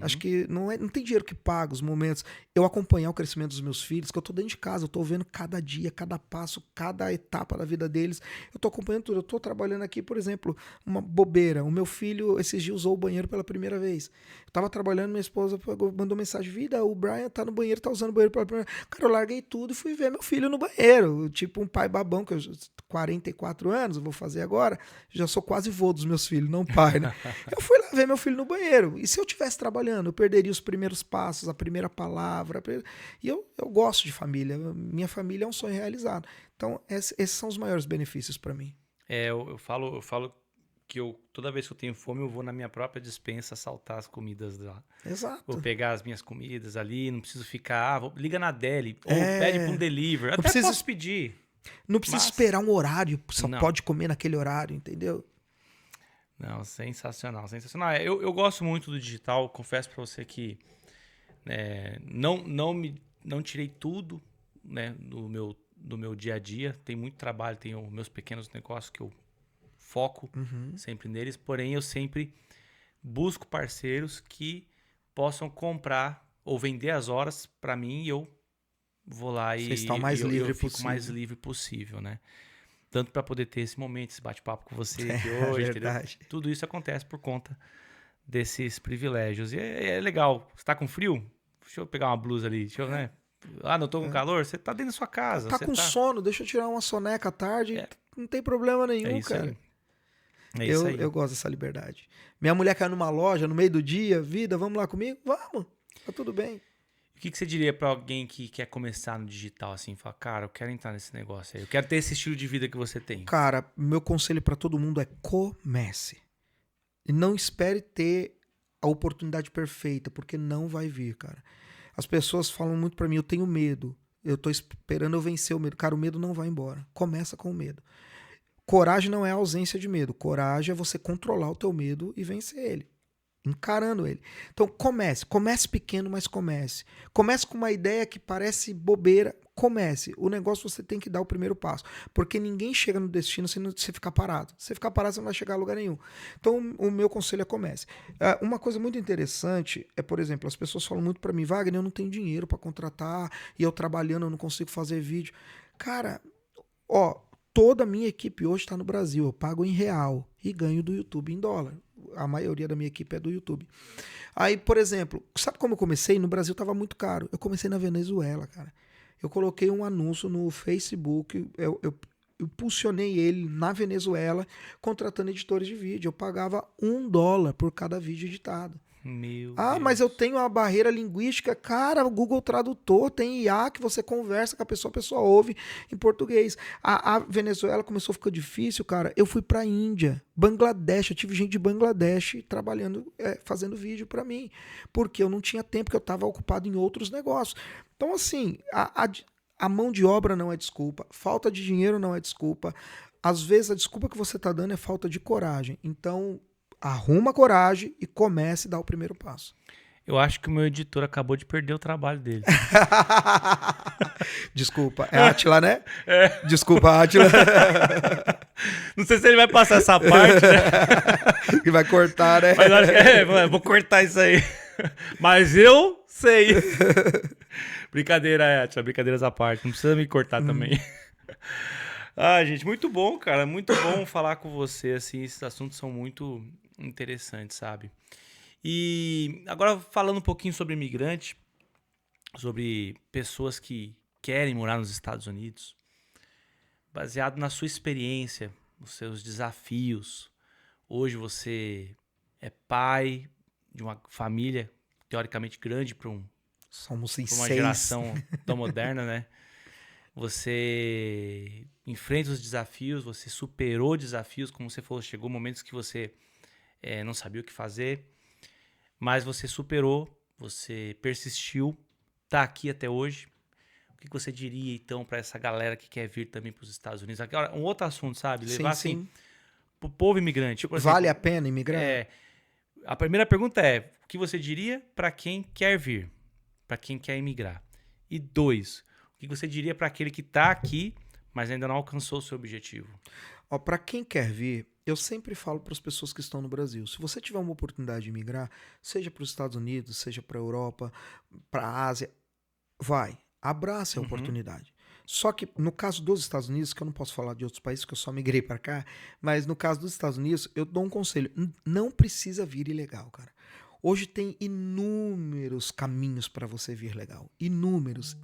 Acho que não tem dinheiro que paga os momentos. Eu acompanhar o crescimento dos meus filhos, que eu tô dentro de casa, eu tô vendo cada dia, cada passo, cada etapa da vida deles. Eu tô acompanhando tudo. Eu tô trabalhando aqui, por exemplo, uma bobeira. O meu filho esses dias usou o banheiro pela primeira vez. Eu tava trabalhando, minha esposa mandou mensagem: Vida, o Brian tá no banheiro, tá usando o banheiro pela primeira vez. Cara, eu larguei tudo e fui ver meu filho no banheiro. Tipo um pai babão, que eu 44 anos, eu vou fazer agora. Já sou quase vô dos meus filhos, não pai, né? Eu fui lá ver meu filho no banheiro. E se eu estivesse trabalhando, eu perderia os primeiros passos, a primeira palavra. E eu gosto de família. Minha família é um sonho realizado. Então, esses são os maiores benefícios para mim. Eu falo que toda vez que eu tenho fome, eu vou na minha própria despensa saltar as comidas lá. Exato. Vou pegar as minhas comidas ali, não preciso ficar... liga na Deli, ou pede para um delivery. Até posso pedir. Não precisa esperar um horário, só Não. pode comer naquele horário, entendeu? Não, sensacional, sensacional. Eu gosto muito do digital, confesso para você que não tirei tudo, né, do meu dia a dia. Tem muito trabalho, tenho meus pequenos negócios que eu foco sempre neles, porém eu sempre busco parceiros que possam comprar ou vender as horas para mim e eu vou lá e eu fico mais livre possível, né? Tanto para poder ter esse momento, esse bate-papo com você aqui hoje, entendeu? Tudo isso acontece por conta desses privilégios. E é legal. Você tá com frio? Deixa eu pegar uma blusa ali. Deixa eu, né? Ah, não tô com calor? Você tá dentro da sua casa. Tá com sono? Deixa eu tirar uma soneca à tarde. Não tem problema nenhum, cara. Eu gosto dessa liberdade. Minha mulher caiu numa loja no meio do dia. Vida, vamos lá comigo? Vamos. Tá tudo bem. O que você diria pra alguém que quer começar no digital, assim, fala, cara, eu quero entrar nesse negócio aí, eu quero ter esse estilo de vida que você tem? Cara, meu conselho pra todo mundo é comece. E não espere ter a oportunidade perfeita, porque não vai vir, cara. As pessoas falam muito pra mim, eu tenho medo, eu tô esperando eu vencer o medo. Cara, o medo não vai embora. Começa com o medo. Coragem não é a ausência de medo. Coragem é você controlar o teu medo e vencer ele. Encarando ele. Então comece pequeno, mas comece. Comece com uma ideia que parece bobeira, comece. O negócio você tem que dar o primeiro passo, porque ninguém chega no destino se você ficar parado. Se você ficar parado, você não vai chegar a lugar nenhum. Então o meu conselho é comece. Uma coisa muito interessante é, por exemplo, as pessoas falam muito para mim, Wagner, eu não tenho dinheiro para contratar, e eu trabalhando eu não consigo fazer vídeo. Cara, toda a minha equipe hoje está no Brasil, eu pago em real e ganho do YouTube em dólar. A maioria da minha equipe é do YouTube. Aí, por exemplo, sabe como eu comecei? No Brasil estava muito caro. Eu comecei na Venezuela, cara. Eu coloquei um anúncio no Facebook, eu impulsionei ele na Venezuela, contratando editores de vídeo. Eu pagava $1 por cada vídeo editado. Meu Deus. Mas eu tenho uma barreira linguística. Cara, o Google Tradutor tem IA que você conversa com a pessoa ouve em português. A Venezuela começou a ficar difícil, cara. Eu fui pra Índia, Bangladesh. Eu tive gente de Bangladesh trabalhando, fazendo vídeo pra mim. Porque eu não tinha tempo, porque eu tava ocupado em outros negócios. Então, assim, a mão de obra não é desculpa. Falta de dinheiro não é desculpa. Às vezes, a desculpa que você tá dando é falta de coragem. Então, arruma coragem e comece a dar o primeiro passo. Eu acho que o meu editor acabou de perder o trabalho dele. Desculpa, é Átila, né? Desculpa, Átila. Não sei se ele vai passar essa parte, né? Que vai cortar, né? Mas acho que vou cortar isso aí. Mas eu sei. Brincadeira, Átila, brincadeiras à parte. Não precisa me cortar também. Gente, muito bom, cara. Muito bom falar com você, assim. Esses assuntos são muito interessantes, sabe? E agora falando um pouquinho sobre imigrante, sobre pessoas que querem morar nos Estados Unidos, baseado na sua experiência, nos seus desafios. Hoje você é pai de uma família teoricamente grande para uma geração tão moderna, né? Você enfrenta os desafios, você superou desafios, como você falou, chegou momentos que você não sabia o que fazer, mas você superou, você persistiu, tá aqui até hoje. O que você diria, então, para essa galera que quer vir também para os Estados Unidos? Agora, um outro assunto, sabe? Levar assim, pro povo imigrante. Por exemplo, vale a pena imigrar? A primeira pergunta é, o que você diria para quem quer vir, para quem quer imigrar? E 2, o que você diria para aquele que está aqui, mas ainda não alcançou o seu objetivo? Ó, para quem quer vir, eu sempre falo para as pessoas que estão no Brasil, se você tiver uma oportunidade de migrar, seja para os Estados Unidos, seja para a Europa, para a Ásia, vai, abrace a Uhum. oportunidade. Só que no caso dos Estados Unidos, que eu não posso falar de outros países, que eu só migrei para cá, mas no caso dos Estados Unidos, eu dou um conselho, não precisa vir ilegal, cara. Hoje tem inúmeros caminhos para você vir legal. Inúmeros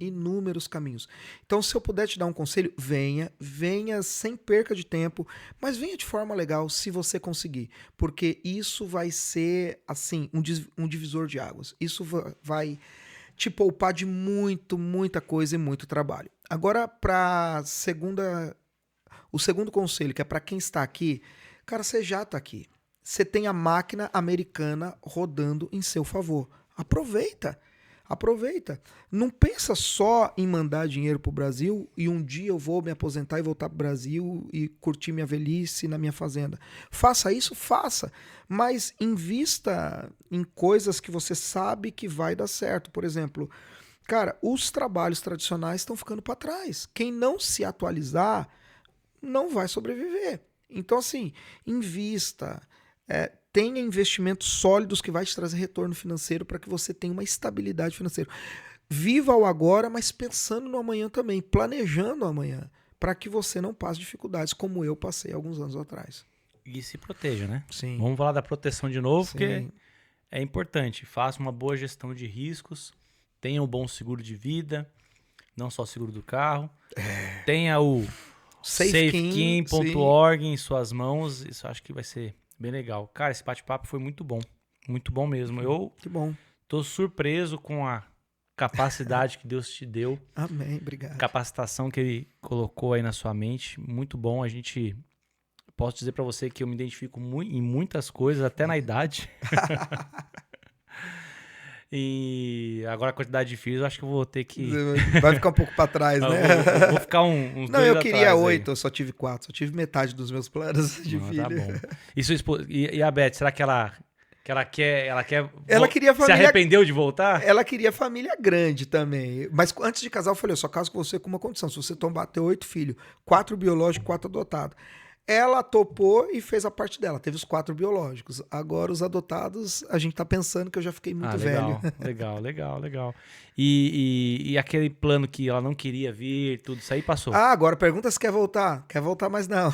caminhos. Então, se eu puder te dar um conselho, venha sem perca de tempo, mas venha de forma legal se você conseguir. Porque isso vai ser, assim, um divisor de águas. Isso vai te poupar de muita coisa e muito trabalho. Agora, o segundo conselho, que é para quem está aqui, cara, você já está aqui. Você tem a máquina americana rodando em seu favor. Aproveita. Não pensa só em mandar dinheiro pro Brasil e um dia eu vou me aposentar e voltar pro Brasil e curtir minha velhice na minha fazenda. Faça isso, faça. Mas invista em coisas que você sabe que vai dar certo. Por exemplo, cara, os trabalhos tradicionais estão ficando para trás. Quem não se atualizar não vai sobreviver. Então, assim, invista. Tenha investimentos sólidos que vai te trazer retorno financeiro para que você tenha uma estabilidade financeira. Viva o agora, mas pensando no amanhã também, planejando o amanhã, para que você não passe dificuldades como eu passei alguns anos atrás. E se proteja, né? Sim. Vamos falar da proteção de novo, Sim. porque é importante. Faça uma boa gestão de riscos, tenha um bom seguro de vida, não só seguro do carro. Tenha o safekin.org em suas mãos. Isso eu acho que vai ser bem legal. Cara, esse bate-papo foi muito bom. Muito bom mesmo. Eu Que bom. tô surpreso com a capacidade que Deus te deu. Amém, obrigado. Capacitação que Ele colocou aí na sua mente. Muito bom. Posso dizer pra você que eu me identifico em muitas coisas, até na idade. E agora a quantidade de filhos, eu acho que eu vou ter que... Vai ficar um pouco para trás, né? Eu vou ficar uns Não, 2 eu queria atrás 8, aí. eu só tive 4. Só tive metade dos meus planos de filho. Tá bom. E a Beth, será que ela quer Ela queria se família... arrependeu de voltar? Ela queria família grande também. Mas antes de casar, eu falei, eu só caso com você com uma condição. Se você ter 8 filhos, 4 biológicos, 4 adotados. Ela topou e fez a parte dela. Teve os 4 biológicos. Agora, os adotados, a gente tá pensando que eu já fiquei muito velho. Legal. E aquele plano que ela não queria vir, tudo isso aí passou. Agora pergunta se quer voltar. Quer voltar, mas não.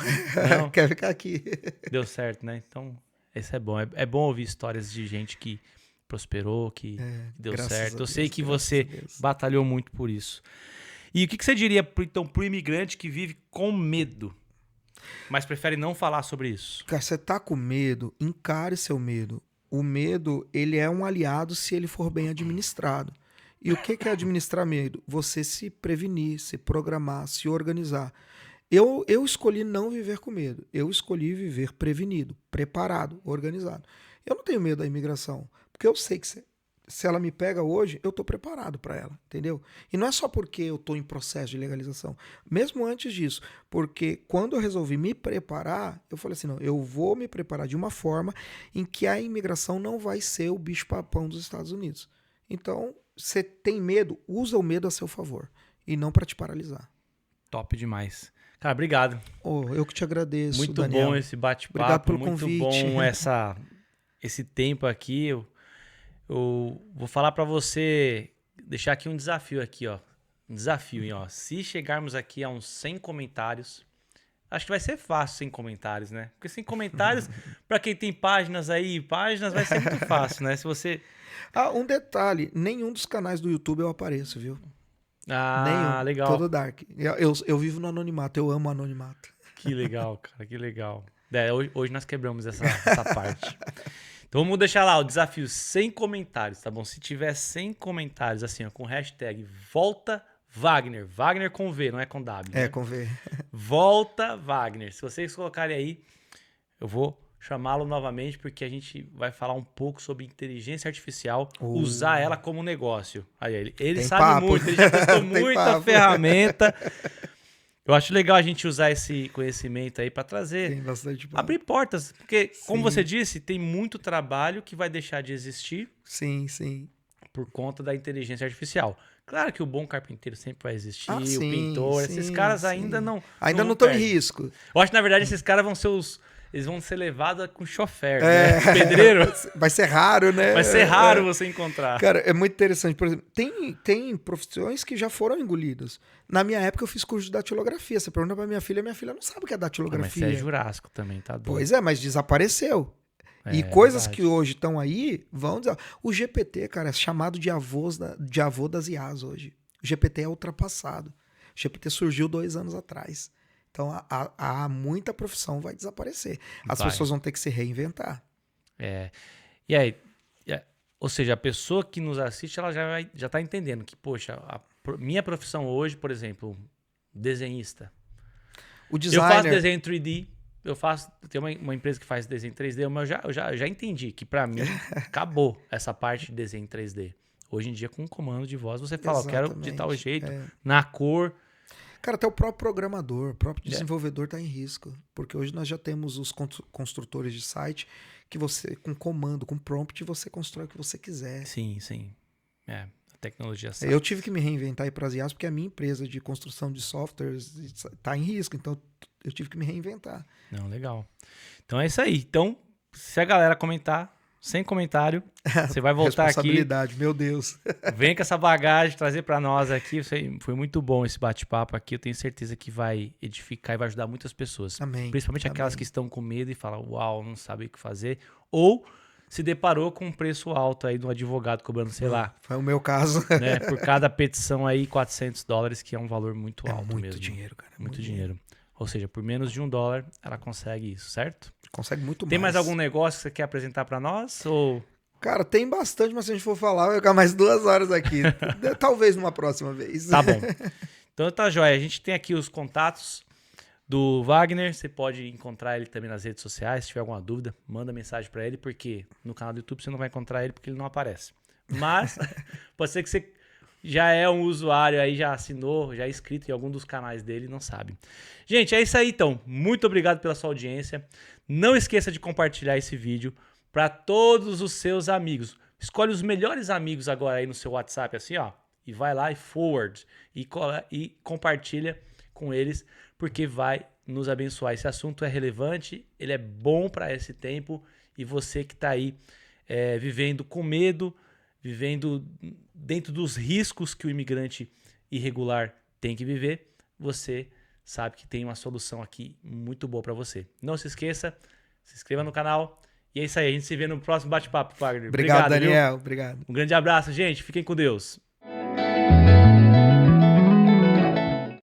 Não? Quer ficar aqui. Deu certo, né? Então, isso é bom. É bom ouvir histórias de gente que prosperou, que deu graças certo. a Eu Deus, sei que graças você a Deus. batalhou muito por isso. E o que você diria, então, pro imigrante que vive com medo, mas prefere não falar sobre isso? Cara, você tá com medo, encare seu medo. O medo, ele é um aliado se ele for bem administrado. E o que é administrar medo? Você se prevenir, se programar, se organizar. Eu escolhi não viver com medo. Eu escolhi viver prevenido, preparado, organizado. Eu não tenho medo da imigração, porque eu sei que se ela me pega hoje, eu estou preparado para ela, entendeu? E não é só porque eu estou em processo de legalização. Mesmo antes disso, porque quando eu resolvi me preparar, eu falei assim, não, eu vou me preparar de uma forma em que a imigração não vai ser o bicho-papão dos Estados Unidos. Então, você tem medo, usa o medo a seu favor e não para te paralisar. Top demais. Cara, obrigado. Eu que te agradeço, Muito Daniel. bom esse bate-papo. Obrigado pelo muito convite. bom esse tempo aqui. Eu vou falar pra você, deixar aqui um desafio aqui, ó. Um desafio, hein, ó. Se chegarmos aqui a uns 100 comentários, acho que vai ser fácil 100 comentários, né? Porque 100 comentários, pra quem tem páginas, vai ser muito fácil, né? Se você... Um detalhe, nenhum dos canais do YouTube eu apareço, viu? Nenhum. Legal. Todo dark. Eu vivo no anonimato, eu amo anonimato. Que legal, cara, que legal. Hoje nós quebramos essa parte. Então vamos deixar lá o desafio 100 comentários, tá bom? Se tiver 100 comentários, assim, ó, com hashtag Volta Wagner. Wagner com V, não é com W. Né? Com V. Volta Wagner. Se vocês colocarem aí, eu vou chamá-lo novamente, porque a gente vai falar um pouco sobre inteligência artificial, usar ela como negócio. Aí, ele sabe papo. muito, ele já testou muita papo. ferramenta. Eu acho legal a gente usar esse conhecimento aí para trazer, Tem bastante papo. abrir portas, porque, como Sim. você disse, tem muito trabalho que vai deixar de existir Sim. por conta da inteligência artificial. Claro que o bom carpinteiro sempre vai existir, o sim, pintor, sim, esses caras sim. ainda não... Ainda não estão em perdem. risco. Eu acho que, na verdade, esses caras vão ser eles vão ser levados com chofer, né? Pedreiro. Vai ser raro, né? Vai ser raro você encontrar. Cara, é muito interessante. Por exemplo, tem profissões que já foram engolidas. Na minha época, eu fiz curso de datilografia. Você pergunta pra minha filha não sabe o que é Ah, mas datilografia. você é jurássico também, tá doido. Pois é, mas desapareceu. E É, coisas verdade. que hoje estão aí vão... O GPT, cara, é chamado de avô das IAs hoje. O GPT é ultrapassado. O GPT surgiu 2 anos atrás. Então, muita profissão vai desaparecer. As Vai. pessoas vão ter que se reinventar. É. E aí, ou seja, a pessoa que nos assiste, ela já tá entendendo que, poxa, minha profissão hoje, por exemplo, desenhista. O Eu designer... faço desenho 3D, tem uma empresa que faz desenho 3D, mas eu já entendi que pra mim acabou essa parte de desenho 3D. Hoje em dia, com um comando de voz, você fala, eu quero de tal Exatamente, jeito, é. na cor. Cara, até o próprio programador, o próprio desenvolvedor está em risco. Porque hoje nós já temos os construtores de site que você, com comando, com prompt, você constrói o que você quiser. Sim, sim. É, a tecnologia sabe. Eu tive que me reinventar aí para as IAs porque a minha empresa de construção de softwares está em risco. Então, eu tive que me reinventar. Não, legal. Então é isso aí. Então, se a galera comentar, sem comentário, você vai voltar aqui. Responsabilidade, meu Deus. Vem com essa bagagem, trazer para nós aqui. Foi muito bom esse bate-papo aqui. Eu tenho certeza que vai edificar e vai ajudar muitas pessoas. Amém. Principalmente aquelas Amém. que estão com medo e falam, uau, não sabe o que fazer. Ou se deparou com um preço alto aí do advogado cobrando, sei lá, Foi o meu caso. né? Por cada petição aí, $400, que é um valor muito É alto muito mesmo. dinheiro, cara. é Muito dinheiro. Ou seja, por menos de $1, ela consegue isso, certo? Consegue muito mais. Tem mais algum negócio que você quer apresentar para nós? Ou... Cara, tem bastante, mas se a gente for falar, vai ficar mais 2 horas aqui. Talvez numa próxima vez. Tá bom. Então tá joia. A gente tem aqui os contatos do Wagner. Você pode encontrar ele também nas redes sociais. Se tiver alguma dúvida, manda mensagem para ele, porque no canal do YouTube você não vai encontrar ele porque ele não aparece. Mas pode ser que você já é um usuário aí, já assinou, já é inscrito em algum dos canais dele e não sabe. Gente, é isso aí então. Muito obrigado pela sua audiência. Não esqueça de compartilhar esse vídeo para todos os seus amigos. Escolhe os melhores amigos agora aí no seu WhatsApp, assim, ó. E vai lá e forward. E compartilha com eles, porque vai nos abençoar. Esse assunto é relevante, ele é bom para esse tempo. E você que está aí vivendo com medo, vivendo dentro dos riscos que o imigrante irregular tem que viver, você sabe que tem uma solução aqui muito boa para você. Não se esqueça, se inscreva no canal. E é isso aí, a gente se vê no próximo bate-papo, Wagner. Obrigado, viu? Daniel. Obrigado. Um grande abraço, gente. Fiquem com Deus.